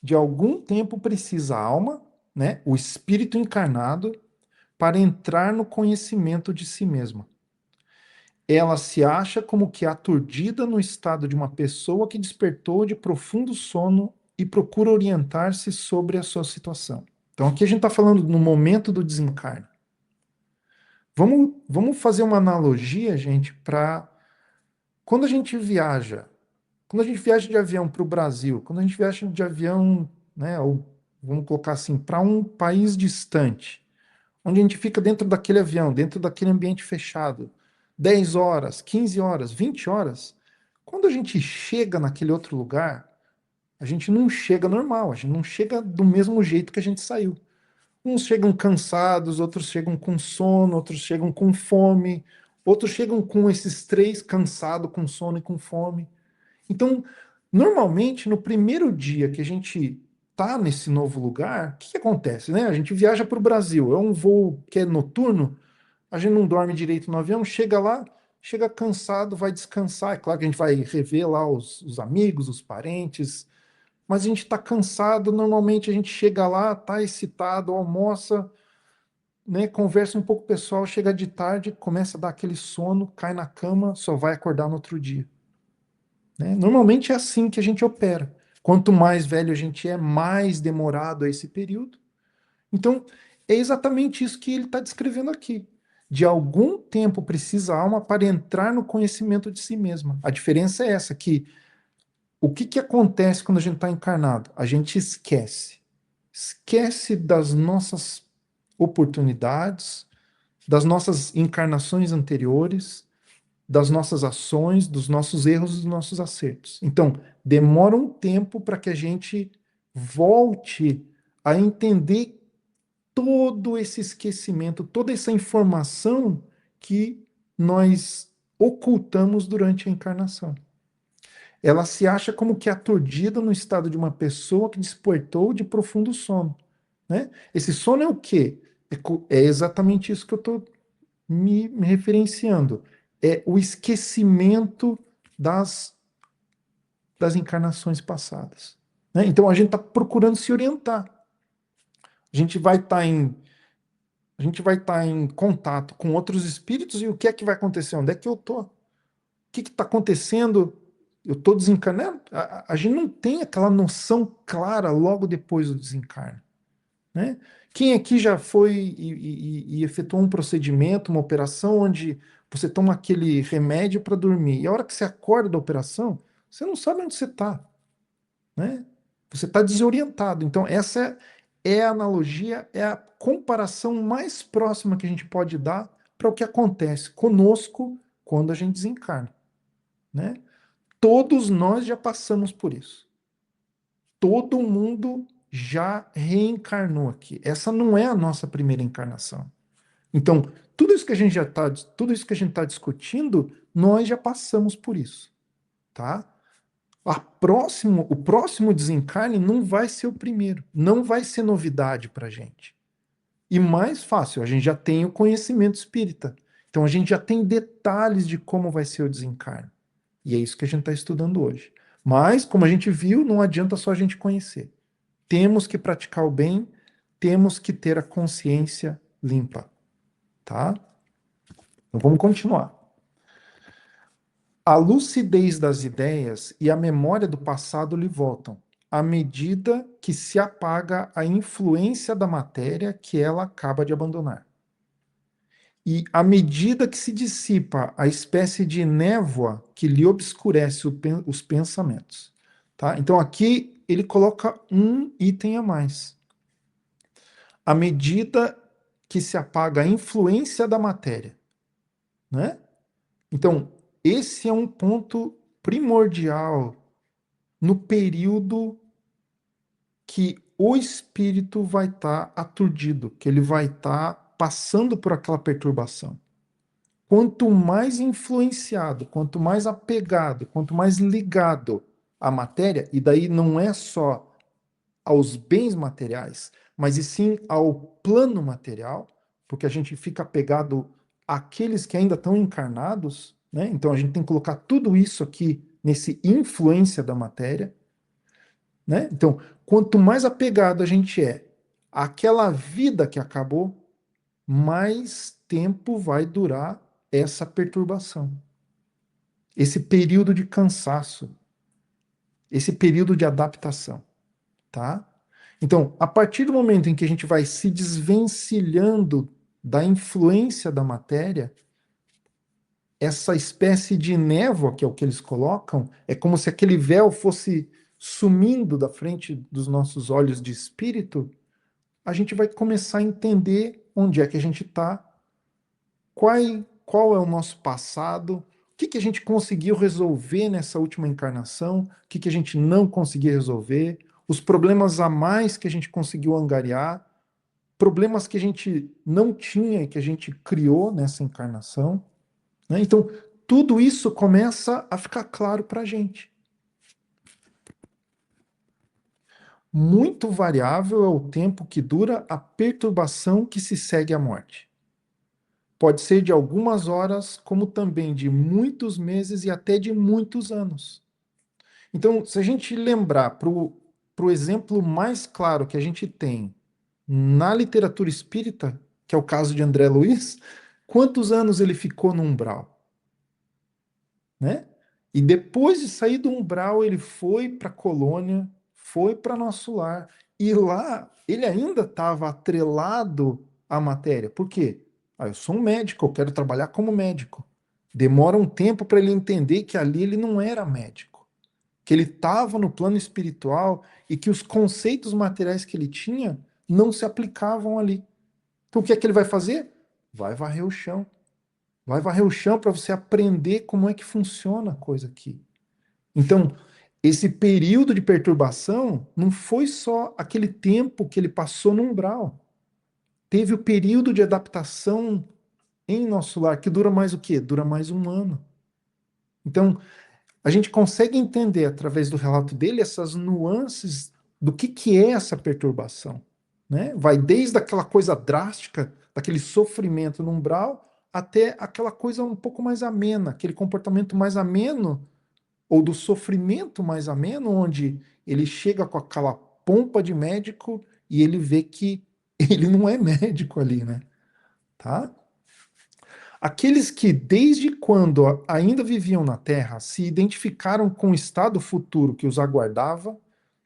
De algum tempo precisa a alma, né, o espírito encarnado, para entrar no conhecimento de si mesma. Ela se acha como que aturdida no estado de uma pessoa que despertou de profundo sono e procura orientar-se sobre a sua situação. Então, aqui a gente está falando no momento do desencarne. Vamos fazer uma analogia, gente, para quando a gente viaja. Quando a gente viaja de avião para o Brasil, quando a gente viaja de avião, né, ou vamos colocar assim, para um país distante, onde a gente fica dentro daquele avião, dentro daquele ambiente fechado, 10 horas, 15 horas, 20 horas, quando a gente chega naquele outro lugar, a gente não chega normal, a gente não chega do mesmo jeito que a gente saiu. Uns chegam cansados, outros chegam com sono, outros chegam com fome, outros chegam com esses três, cansado, com sono e com fome. Então, normalmente, no primeiro dia que a gente tá nesse novo lugar, o que que acontece, né? A gente viaja para o Brasil, é um voo que é noturno, a gente não dorme direito no avião, chega lá, chega cansado, vai descansar. É claro que a gente vai rever lá os amigos, os parentes, mas a gente está cansado. Normalmente a gente chega lá, tá excitado, almoça, né? Conversa um pouco com o pessoal, chega de tarde, começa a dar aquele sono, cai na cama, só vai acordar no outro dia. Né? Normalmente é assim que a gente opera. Quanto mais velho a gente é, mais demorado é esse período. Então, é exatamente isso que ele está descrevendo aqui. De algum tempo precisa a alma para entrar no conhecimento de si mesma. A diferença é essa, que o que, que acontece quando a gente está encarnado? A gente esquece. Esquece das nossas oportunidades, das nossas encarnações anteriores, das nossas ações, dos nossos erros e dos nossos acertos. Então, demora um tempo para que a gente volte a entender todo esse esquecimento, toda essa informação que nós ocultamos durante a encarnação. Ela se acha como que aturdida no estado de uma pessoa que despertou de profundo sono. Né? Esse sono é o quê? É exatamente isso que eu estou me referenciando. É o esquecimento das encarnações passadas. Né? Então a gente está procurando se orientar. A gente vai estar a gente vai estar em contato com outros espíritos e o que é que vai acontecer? Onde é que eu estou? O que está acontecendo? Eu estou desencarnando? A gente não tem aquela noção clara logo depois do desencarne. Né? Quem aqui já foi e efetuou um procedimento, uma operação onde você toma aquele remédio para dormir e a hora que você acorda da operação, você não sabe onde você está, né? Você está desorientado. Então, essa é a analogia, é a comparação mais próxima que a gente pode dar para o que acontece conosco quando a gente desencarna, né? Todos nós já passamos por isso. Todo mundo já reencarnou aqui. Essa não é a nossa primeira encarnação. Então, tudo isso que a gente já está, tudo isso que a gente está discutindo, nós já passamos por isso, tá? O próximo desencarne não vai ser o primeiro, não vai ser novidade para a gente. E mais fácil, a gente já tem o conhecimento espírita. Então a gente já tem detalhes de como vai ser o desencarne. E é isso que a gente está estudando hoje. Mas, como a gente viu, não adianta só a gente conhecer. Temos que praticar o bem, temos que ter a consciência limpa, tá? Então vamos continuar. A lucidez das ideias e a memória do passado lhe voltam, à medida que se apaga a influência da matéria que ela acaba de abandonar. E à medida que se dissipa a espécie de névoa que lhe obscurece os pensamentos. Tá? Então aqui ele coloca um item a mais. À medida que se apaga a influência da matéria. Né? Então, esse é um ponto primordial no período que o espírito vai estar aturdido, que ele vai estar passando por aquela perturbação. Quanto mais influenciado, quanto mais apegado, quanto mais ligado à matéria, e daí não é só aos bens materiais, mas e sim ao plano material, porque a gente fica apegado àqueles que ainda estão encarnados, né? Então a gente tem que colocar tudo isso aqui nesse influência da matéria, né? Então, quanto mais apegado a gente é àquela vida que acabou, mais tempo vai durar essa perturbação, esse período de cansaço, esse período de adaptação, tá? Então, a partir do momento em que a gente vai se desvencilhando da influência da matéria, essa espécie de névoa, que é o que eles colocam, é como se aquele véu fosse sumindo da frente dos nossos olhos de espírito, a gente vai começar a entender onde é que a gente está, qual é o nosso passado, o que a gente conseguiu resolver nessa última encarnação, o que a gente não conseguiu resolver, os problemas a mais que a gente conseguiu angariar, problemas que a gente não tinha e que a gente criou nessa encarnação, né? Então, tudo isso começa a ficar claro para a gente. Muito variável é o tempo que dura a perturbação que se segue à morte. Pode ser de algumas horas, como também de muitos meses e até de muitos anos. Então, se a gente lembrar para o exemplo mais claro que a gente tem na literatura espírita, que é o caso de André Luiz, quantos anos ele ficou no umbral? Né? E depois de sair do umbral, ele foi para a colônia, foi para nosso lar, e lá ele ainda estava atrelado à matéria. Por quê? Ah, eu sou um médico, eu quero trabalhar como médico. Demora um tempo para ele entender que ali ele não era médico, que ele estava no plano espiritual e que os conceitos materiais que ele tinha não se aplicavam ali. Então o que é que ele vai fazer? Vai varrer o chão. Vai varrer o chão para você aprender como é que funciona a coisa aqui. Então, esse período de perturbação não foi só aquele tempo que ele passou no umbral. Teve o período de adaptação em nosso lar, que dura mais o quê? Dura mais um ano. Então, a gente consegue entender, através do relato dele, essas nuances do que é essa perturbação. Né? Vai desde aquela coisa drástica, daquele sofrimento no umbral, até aquela coisa um pouco mais amena, aquele comportamento mais ameno, ou do sofrimento mais ameno, onde ele chega com aquela pompa de médico e ele vê que ele não é médico ali, né? Tá? Aqueles que, desde quando ainda viviam na Terra, se identificaram com o estado futuro que os aguardava,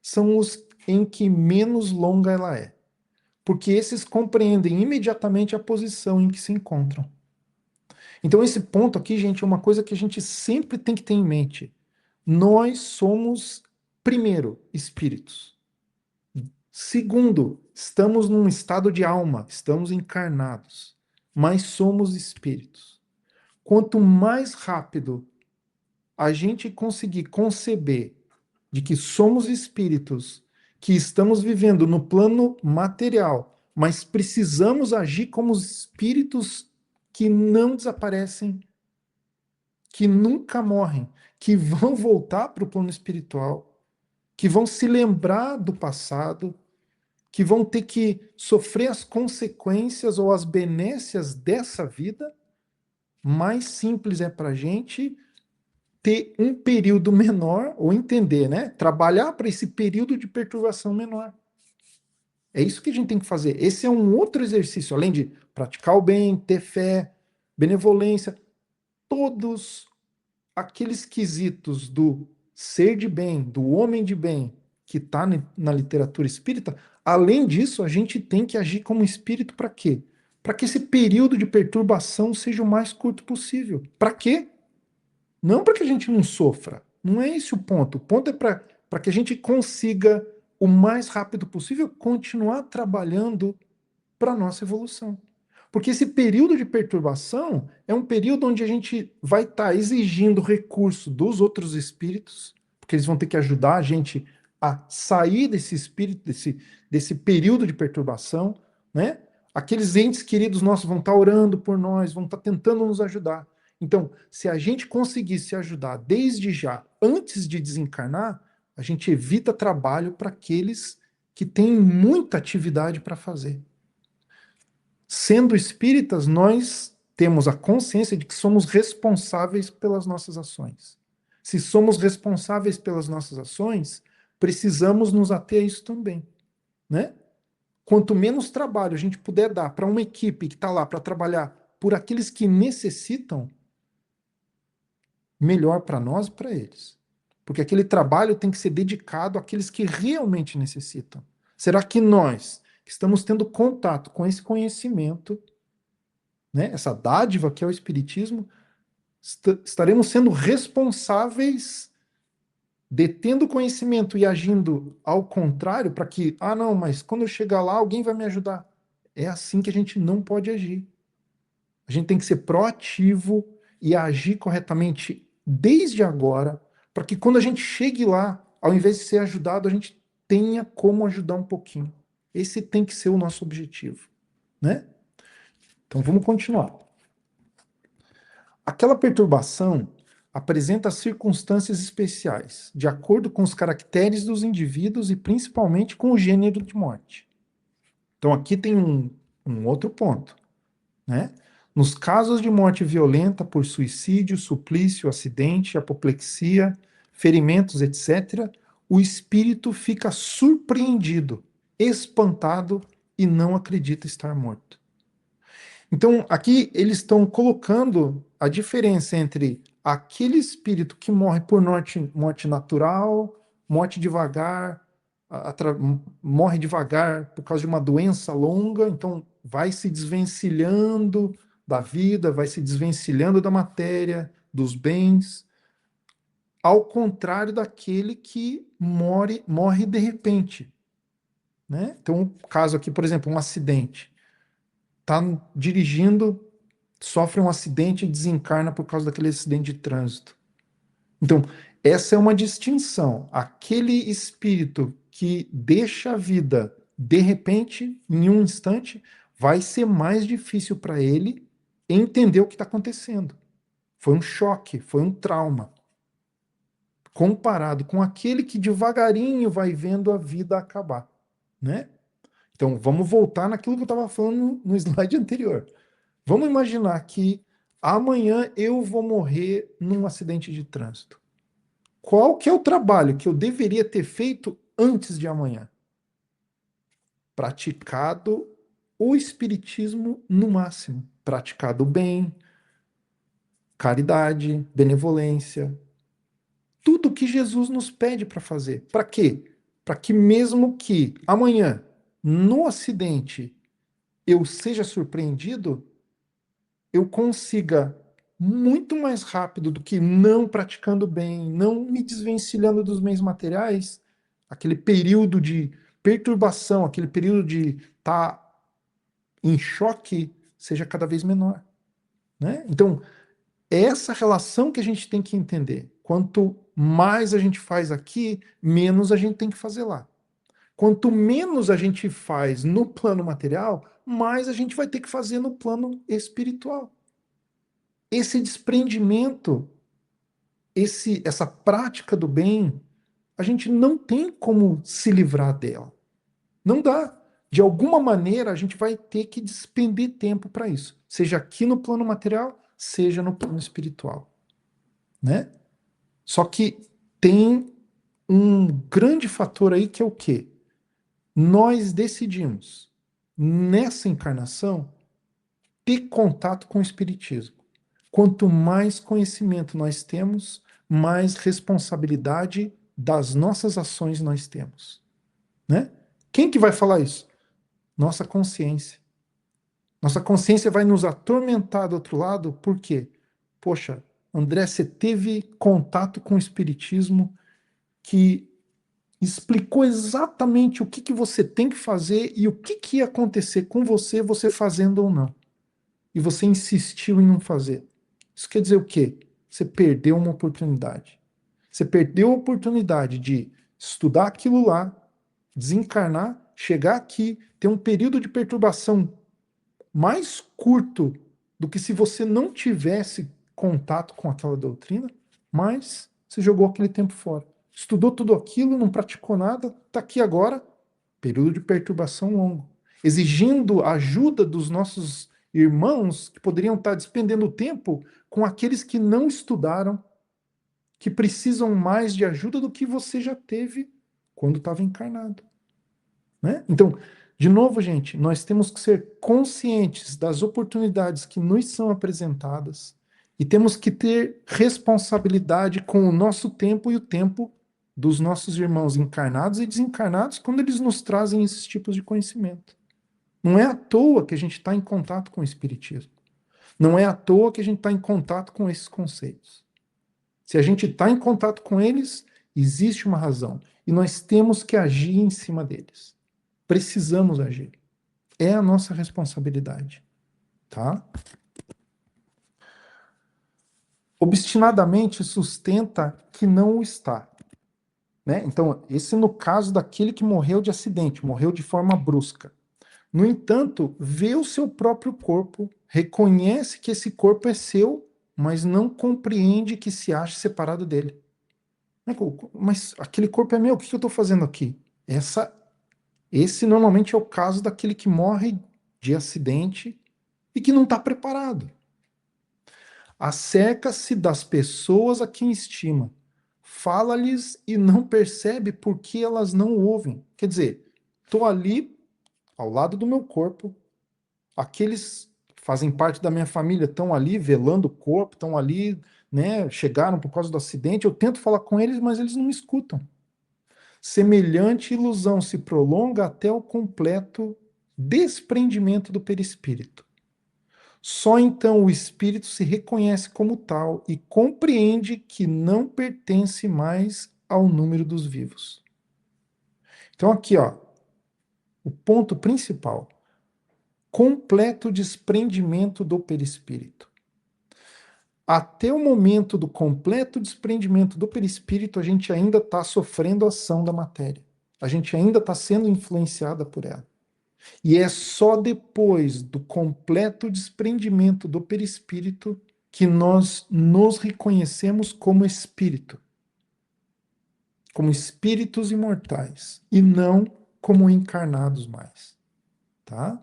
são os em que menos longa ela é, porque esses compreendem imediatamente a posição em que se encontram. Então, esse ponto aqui, gente, é uma coisa que a gente sempre tem que ter em mente. Nós somos, primeiro, espíritos. Segundo, estamos num estado de alma, estamos encarnados, mas somos espíritos. Quanto mais rápido a gente conseguir conceber de que somos espíritos, que estamos vivendo no plano material, mas precisamos agir como os espíritos que não desaparecem, que nunca morrem, que vão voltar para o plano espiritual, que vão se lembrar do passado, que vão ter que sofrer as consequências ou as benécias dessa vida, mais simples é para a gente ter um período menor, ou entender, né? Trabalhar para esse período de perturbação menor. É isso que a gente tem que fazer. Esse é um outro exercício, além de praticar o bem, ter fé, benevolência, todos aqueles quesitos do ser de bem, do homem de bem, que está na literatura espírita, além disso, a gente tem que agir como espírito para quê? Para que esse período de perturbação seja o mais curto possível. Para quê? Não para que a gente não sofra. Não é esse o ponto. O ponto é para que a gente consiga, o mais rápido possível, continuar trabalhando para a nossa evolução. Porque esse período de perturbação é um período onde a gente vai estar exigindo recurso dos outros espíritos, porque eles vão ter que ajudar a gente a sair desse espírito, desse período de perturbação, né? Aqueles entes queridos nossos vão estar orando por nós, vão estar tentando nos ajudar. Então, se a gente conseguir se ajudar desde já, antes de desencarnar, a gente evita trabalho para aqueles que têm muita atividade para fazer. Sendo espíritas, nós temos a consciência de que somos responsáveis pelas nossas ações. Se somos responsáveis pelas nossas ações, precisamos nos ater a isso também, né? Quanto menos trabalho a gente puder dar para uma equipe que está lá para trabalhar por aqueles que necessitam, melhor para nós e para eles. Porque aquele trabalho tem que ser dedicado àqueles que realmente necessitam. Será que nós, que estamos tendo contato com esse conhecimento, né, essa dádiva que é o Espiritismo, estaremos sendo responsáveis, detendo conhecimento e agindo ao contrário, para que, não, mas quando eu chegar lá, alguém vai me ajudar? É assim que a gente não pode agir. A gente tem que ser proativo e agir corretamente desde agora, para que quando a gente chegue lá, ao invés de ser ajudado, a gente tenha como ajudar um pouquinho. Esse tem que ser o nosso objetivo, né? Então vamos continuar. Aquela perturbação apresenta circunstâncias especiais, de acordo com os caracteres dos indivíduos e principalmente com o gênero de morte. Então aqui tem um outro ponto, né? Nos casos de morte violenta por suicídio, suplício, acidente, apoplexia, ferimentos, etc., o espírito fica surpreendido, espantado e não acredita estar morto. Então, aqui eles estão colocando a diferença entre aquele espírito que morre por morte natural, morte devagar, morre devagar por causa de uma doença longa, então vai se desvencilhando da vida, vai se desvencilhando da matéria, dos bens, ao contrário daquele que morre de repente, né? Então, o caso aqui, por exemplo, um acidente. Está dirigindo, sofre um acidente e desencarna por causa daquele acidente de trânsito. Então, essa é uma distinção. Aquele espírito que deixa a vida de repente, em um instante, vai ser mais difícil para ele entender o que está acontecendo. Foi um choque, foi um trauma. Comparado com aquele que devagarinho vai vendo a vida acabar, né? Então, vamos voltar naquilo que eu estava falando no slide anterior. Vamos imaginar que amanhã eu vou morrer num acidente de trânsito. Qual que é o trabalho que eu deveria ter feito antes de amanhã? Praticado o espiritismo no máximo. Praticado o bem, caridade, benevolência. Tudo que Jesus nos pede para fazer. Para quê? Para que mesmo que amanhã, no acidente, eu seja surpreendido, eu consiga muito mais rápido do que não praticando bem, não me desvencilhando dos bens materiais, aquele período de perturbação, aquele período de estar em choque, seja cada vez menor, né? Então, é essa relação que a gente tem que entender. Quanto mais a gente faz aqui, menos a gente tem que fazer lá. Quanto menos a gente faz no plano material, mais a gente vai ter que fazer no plano espiritual. Esse desprendimento, essa prática do bem, a gente não tem como se livrar dela. Não dá. De alguma maneira, a gente vai ter que despender tempo para isso, seja aqui no plano material, seja no plano espiritual, né? Só que tem um grande fator aí que é o quê? Nós decidimos, nessa encarnação, ter contato com o espiritismo. Quanto mais conhecimento nós temos, mais responsabilidade das nossas ações nós temos, né? Quem que vai falar isso? Nossa consciência. Nossa consciência vai nos atormentar do outro lado, por quê? Poxa, André, você teve contato com o espiritismo que explicou exatamente o que você tem que fazer e o que ia acontecer com você, você fazendo ou não. E você insistiu em não fazer. Isso quer dizer o quê? Você perdeu uma oportunidade. Você perdeu a oportunidade de estudar aquilo lá, desencarnar, chegar aqui, ter um período de perturbação mais curto do que se você não tivesse contato com aquela doutrina, mas você jogou aquele tempo fora. Estudou tudo aquilo, não praticou nada, está aqui agora, período de perturbação longo, exigindo ajuda dos nossos irmãos que poderiam estar despendendo tempo com aqueles que não estudaram, que precisam mais de ajuda do que você já teve quando estava encarnado, né? Então, De novo, gente, nós temos que ser conscientes das oportunidades que nos são apresentadas e temos que ter responsabilidade com o nosso tempo e o tempo dos nossos irmãos encarnados e desencarnados quando eles nos trazem esses tipos de conhecimento. Não é à toa que a gente está em contato com o Espiritismo. Não é à toa que a gente está em contato com esses conceitos. Se a gente está em contato com eles, existe uma razão. E nós temos que agir em cima deles. Precisamos agir. É a nossa responsabilidade. Tá? Obstinadamente sustenta que não o está. Né? Então, esse no caso daquele que morreu de acidente, morreu de forma brusca. No entanto, vê o seu próprio corpo, reconhece que esse corpo é seu, mas não compreende que se ache separado dele. Mas aquele corpo é meu, o que eu estou fazendo aqui? Esse normalmente é o caso daquele que morre de acidente e que não está preparado. Acerca-se das pessoas a quem estima, fala-lhes e não percebe por que elas não o ouvem. Quer dizer, estou ali ao lado do meu corpo, aqueles que fazem parte da minha família estão ali velando o corpo, estão ali, né, chegaram por causa do acidente, eu tento falar com eles, mas eles não me escutam. Semelhante ilusão se prolonga até o completo desprendimento do perispírito. Só então o espírito se reconhece como tal e compreende que não pertence mais ao número dos vivos. Então aqui, ó, o ponto principal: completo desprendimento do perispírito. Até o momento do completo desprendimento do perispírito, a gente ainda está sofrendo a ação da matéria. A gente ainda está sendo influenciada por ela. E é só depois do completo desprendimento do perispírito que nós nos reconhecemos como espírito, como espíritos imortais, e não como encarnados mais. Tá?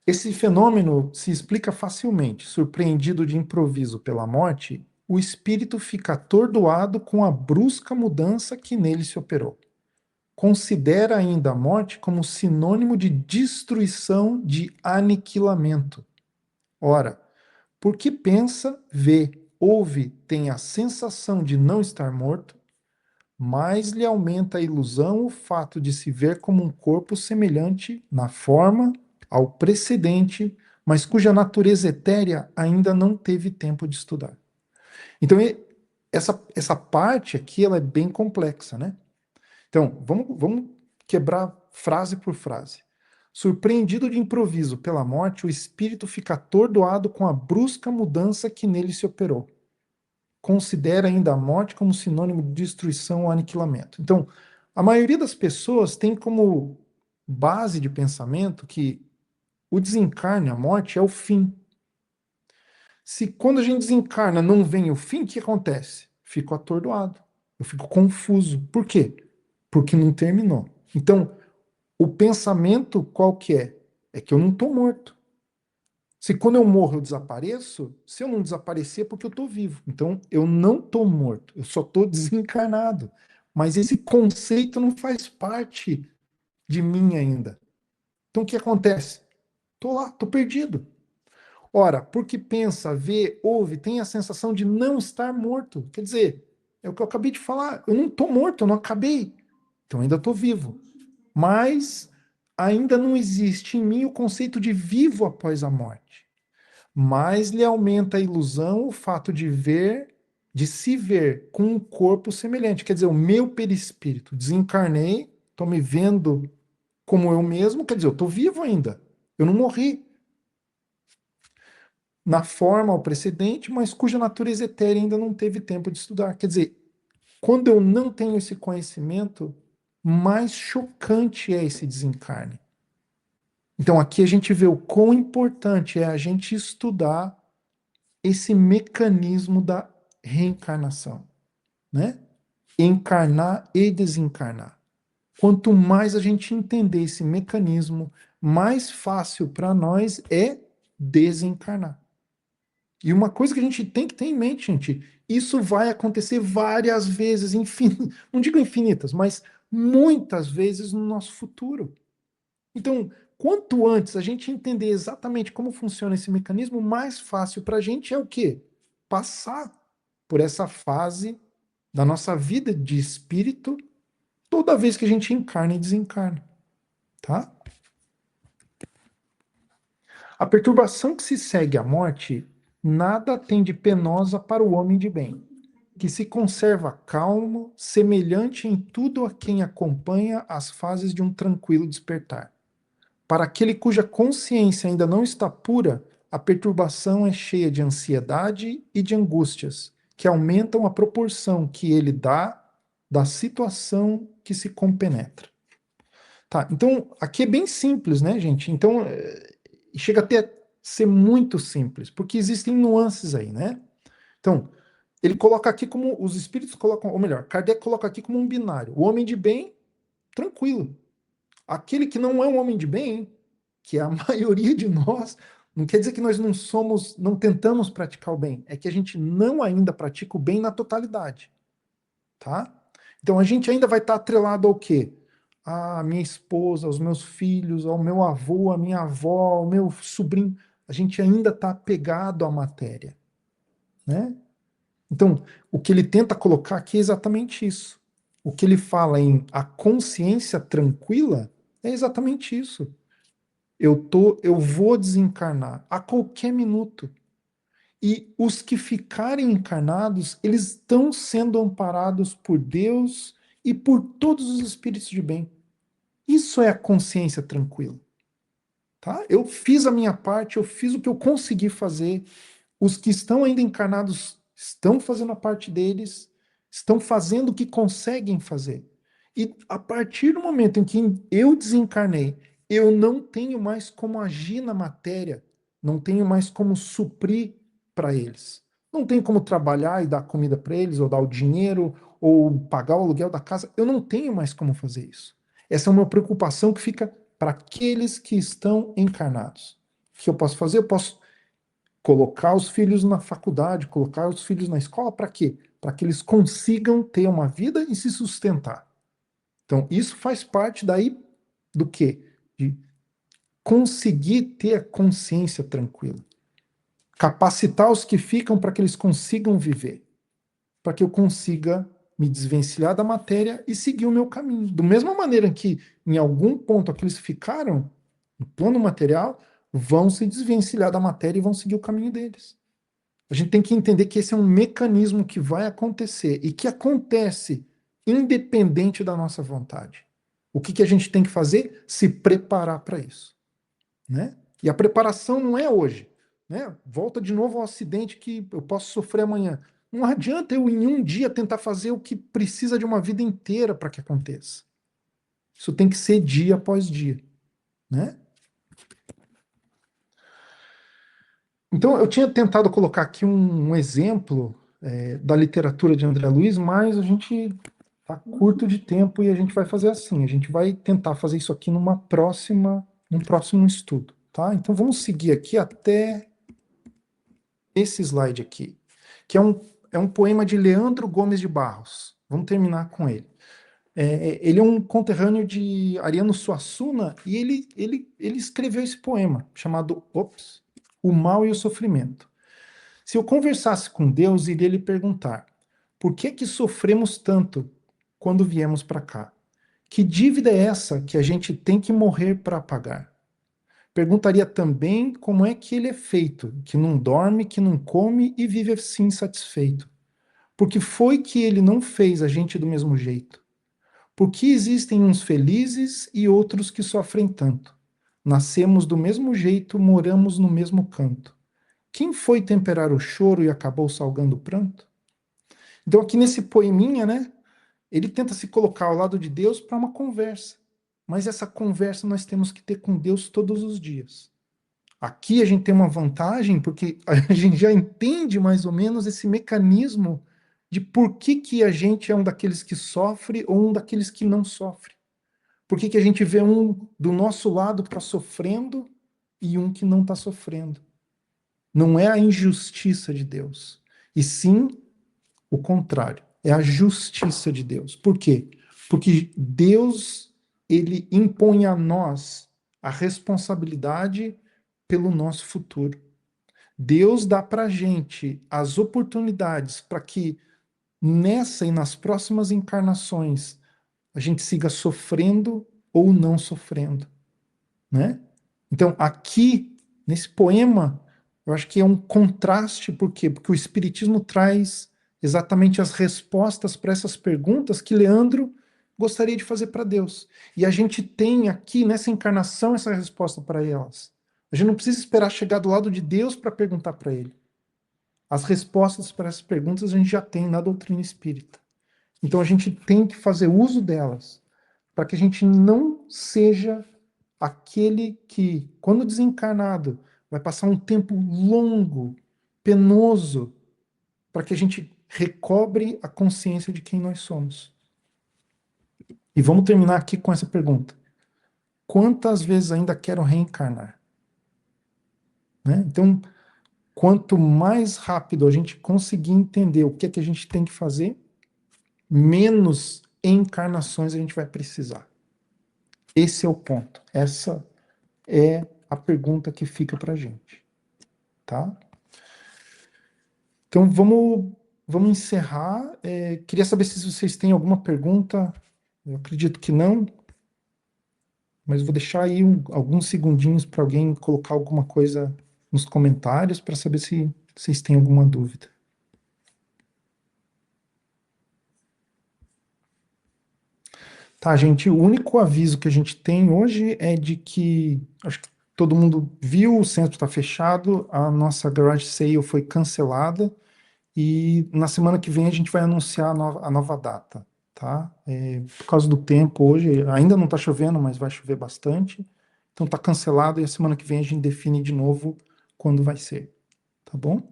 Esse fenômeno se explica facilmente. Surpreendido de improviso pela morte, o espírito fica atordoado com a brusca mudança que nele se operou. Considera ainda a morte como sinônimo de destruição, de aniquilamento. Ora, porque pensa, vê, ouve, tem a sensação de não estar morto, mais lhe aumenta a ilusão o fato de se ver como um corpo semelhante na forma ao precedente, mas cuja natureza etérea ainda não teve tempo de estudar. Então, essa parte aqui ela é bem complexa, né? Então, vamos quebrar frase por frase. Surpreendido de improviso pela morte, o espírito fica atordoado com a brusca mudança que nele se operou. Considera ainda a morte como sinônimo de destruição ou aniquilamento. Então, a maioria das pessoas tem como base de pensamento que o desencarne, a morte, é o fim. Se quando a gente desencarna não vem o fim, o que acontece? Fico atordoado, eu fico confuso. Por quê? Porque não terminou. Então, o pensamento qual que é? É que eu não estou morto. Se quando eu morro eu desapareço, se eu não desaparecer é porque eu estou vivo. Então, eu não estou morto, eu só estou desencarnado. Mas esse conceito não faz parte de mim ainda. Então, o que acontece? Estou lá, estou perdido. Ora, porque pensa, vê, ouve, tem a sensação de não estar morto. Quer dizer, é o que eu acabei de falar. Eu não estou morto, eu não acabei. Então, ainda estou vivo. Mas ainda não existe em mim o conceito de vivo após a morte. Mais lhe aumenta a ilusão o fato de ver, de se ver com um corpo semelhante. Quer dizer, o meu perispírito, desencarnei, estou me vendo como eu mesmo, quer dizer, eu estou vivo ainda. Eu não morri. Na forma ao precedente, mas cuja natureza etérea ainda não teve tempo de estudar. Quer dizer, quando eu não tenho esse conhecimento, mais chocante é esse desencarne. Então aqui a gente vê o quão importante é a gente estudar esse mecanismo da reencarnação, né? Encarnar e desencarnar. Quanto mais a gente entender esse mecanismo, mais fácil para nós é desencarnar. E uma coisa que a gente tem que ter em mente, gente, isso vai acontecer várias vezes, não digo infinitas, mas muitas vezes no nosso futuro. Então, quanto antes a gente entender exatamente como funciona esse mecanismo, mais fácil para a gente é o quê? Passar por essa fase da nossa vida de espírito toda vez que a gente encarna e desencarna, tá? A perturbação que se segue à morte nada tem de penosa para o homem de bem, que se conserva calmo, semelhante em tudo a quem acompanha as fases de um tranquilo despertar. Para aquele cuja consciência ainda não está pura, a perturbação é cheia de ansiedade e de angústias, que aumentam a proporção que ele dá da situação que se compenetra. Tá, então aqui é bem simples, né, gente? Então, chega até a ser muito simples, porque existem nuances aí, né? Então, ele coloca aqui como, os espíritos colocam, ou melhor, Kardec coloca aqui como um binário. O homem de bem, tranquilo. Aquele que não é um homem de bem, que é a maioria de nós, não quer dizer que nós não somos, não tentamos praticar o bem, é que a gente não ainda pratica o bem na totalidade, tá? Então a gente ainda vai estar atrelado ao quê? A minha esposa, aos meus filhos, ao meu avô, à minha avó, ao meu sobrinho. A gente ainda está apegado à matéria, né? Então, o que ele tenta colocar aqui é exatamente isso. O que ele fala em a consciência tranquila é exatamente isso. Eu vou desencarnar a qualquer minuto. E os que ficarem encarnados, eles estão sendo amparados por Deus e por todos os espíritos de bem. Isso é a consciência tranquila, tá? Eu fiz a minha parte, eu fiz o que eu consegui fazer. Os que estão ainda encarnados estão fazendo a parte deles, estão fazendo o que conseguem fazer. E a partir do momento em que eu desencarnei, eu não tenho mais como agir na matéria, não tenho mais como suprir para eles. Não tenho como trabalhar e dar comida para eles, ou dar o dinheiro, ou pagar o aluguel da casa. Eu não tenho mais como fazer isso. Essa é uma preocupação que fica para aqueles que estão encarnados. O que eu posso fazer? Eu posso colocar os filhos na faculdade, colocar os filhos na escola, para quê? Para que eles consigam ter uma vida e se sustentar. Então, isso faz parte daí do quê? De conseguir ter a consciência tranquila. Capacitar os que ficam para que eles consigam viver. Para que eu consiga me desvencilhar da matéria e seguir o meu caminho. Da mesma maneira que, em algum ponto, aqueles que ficaram no plano material vão se desvencilhar da matéria e vão seguir o caminho deles. A gente tem que entender que esse é um mecanismo que vai acontecer e que acontece independente da nossa vontade. O que a gente tem que fazer? Se preparar para isso, né? E a preparação não é hoje, né? Volta de novo ao acidente que eu posso sofrer amanhã. Não adianta eu em um dia tentar fazer o que precisa de uma vida inteira para que aconteça. Isso tem que ser dia após dia, né? Então, eu tinha tentado colocar aqui um exemplo da literatura de André Luiz, mas a gente está curto de tempo e a gente vai fazer assim. A gente vai tentar fazer isso aqui num próximo estudo, tá? Então, vamos seguir aqui até esse slide aqui, que é um poema de Leandro Gomes de Barros. Vamos terminar com ele. Ele é um conterrâneo de Ariano Suassuna e ele escreveu esse poema chamado O Mal e o Sofrimento. Se eu conversasse com Deus, iria lhe perguntar: por que que sofremos tanto quando viemos para cá? Que dívida é essa que a gente tem que morrer para pagar? Perguntaria também como é que ele é feito, que não dorme, que não come e vive assim satisfeito. Porque foi que ele não fez a gente do mesmo jeito? Por que existem uns felizes e outros que sofrem tanto? Nascemos do mesmo jeito, moramos no mesmo canto. Quem foi temperar o choro e acabou salgando o pranto? Então, aqui nesse poeminha, né, ele tenta se colocar ao lado de Deus para uma conversa. Mas essa conversa nós temos que ter com Deus todos os dias. Aqui a gente tem uma vantagem, porque a gente já entende mais ou menos esse mecanismo de por que, que a gente é um daqueles que sofre ou um daqueles que não sofre. Por que, que a gente vê um do nosso lado que está sofrendo e um que não está sofrendo. Não é a injustiça de Deus, e sim o contrário. É a justiça de Deus. Por quê? Porque Deus, ele impõe a nós a responsabilidade pelo nosso futuro. Deus dá para a gente as oportunidades para que nessa e nas próximas encarnações a gente siga sofrendo ou não sofrendo, né? Então, aqui, nesse poema, eu acho que é um contraste, por quê? Porque o Espiritismo traz exatamente as respostas para essas perguntas que Leandro gostaria de fazer para Deus. E a gente tem aqui, nessa encarnação, essa resposta para elas. A gente não precisa esperar chegar do lado de Deus para perguntar para ele. As respostas para essas perguntas a gente já tem na doutrina espírita. Então a gente tem que fazer uso delas, para que a gente não seja aquele que, quando desencarnado, vai passar um tempo longo, penoso, para que a gente recobre a consciência de quem nós somos. E vamos terminar aqui com essa pergunta: quantas vezes ainda quero reencarnar? Né? Então, quanto mais rápido a gente conseguir entender o que é que a gente tem que fazer, menos encarnações a gente vai precisar. Esse é o ponto. Essa é a pergunta que fica para a gente, tá? Então vamos encerrar. Queria saber se vocês têm alguma pergunta. Eu acredito que não, mas vou deixar aí alguns segundinhos para alguém colocar alguma coisa nos comentários para saber se vocês têm alguma dúvida. Tá, gente, o único aviso que a gente tem hoje é de que acho que todo mundo viu, o centro está fechado, a nossa garage sale foi cancelada e na semana que vem a gente vai anunciar a nova data, tá? Por causa do tempo hoje, ainda não está chovendo, mas vai chover bastante, então está cancelado e a semana que vem a gente define de novo quando vai ser, tá bom?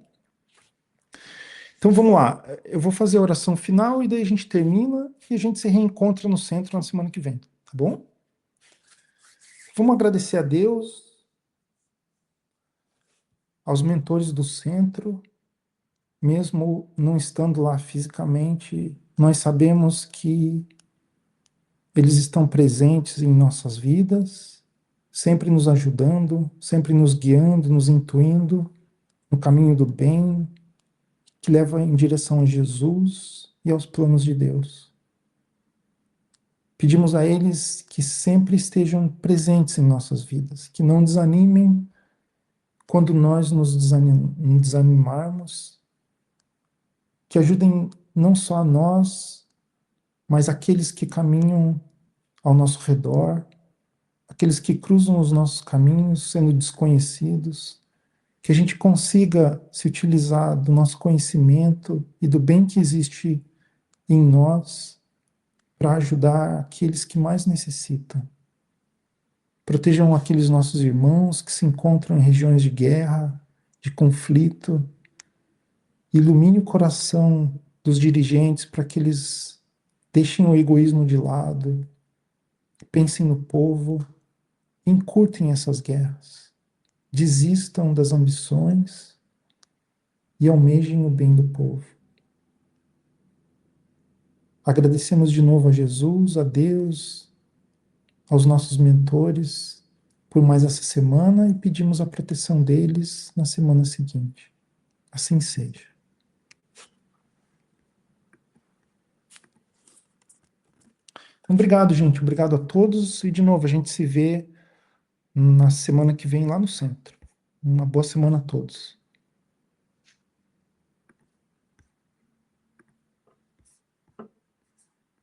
Então vamos lá, eu vou fazer a oração final e daí a gente termina e a gente se reencontra no centro na semana que vem, tá bom? Vamos agradecer a Deus, aos mentores do centro, mesmo não estando lá fisicamente, nós sabemos que eles estão presentes em nossas vidas, sempre nos ajudando, sempre nos guiando, nos intuindo no caminho do bem, que leva em direção a Jesus e aos planos de Deus. Pedimos a eles que sempre estejam presentes em nossas vidas, que não desanimem quando nós nos desanimarmos, que ajudem não só a nós, mas aqueles que caminham ao nosso redor, aqueles que cruzam os nossos caminhos sendo desconhecidos, que a gente consiga se utilizar do nosso conhecimento e do bem que existe em nós para ajudar aqueles que mais necessitam. Protejam aqueles nossos irmãos que se encontram em regiões de guerra, de conflito. Ilumine o coração dos dirigentes para que eles deixem o egoísmo de lado, pensem no povo, encurtem essas guerras, desistam das ambições e almejem o bem do povo. Agradecemos de novo a Jesus, a Deus, aos nossos mentores por mais essa semana e pedimos a proteção deles na semana seguinte. Assim seja. Obrigado, gente. Obrigado a todos. E, de novo, a gente se vê na semana que vem lá no centro. Uma boa semana a todos.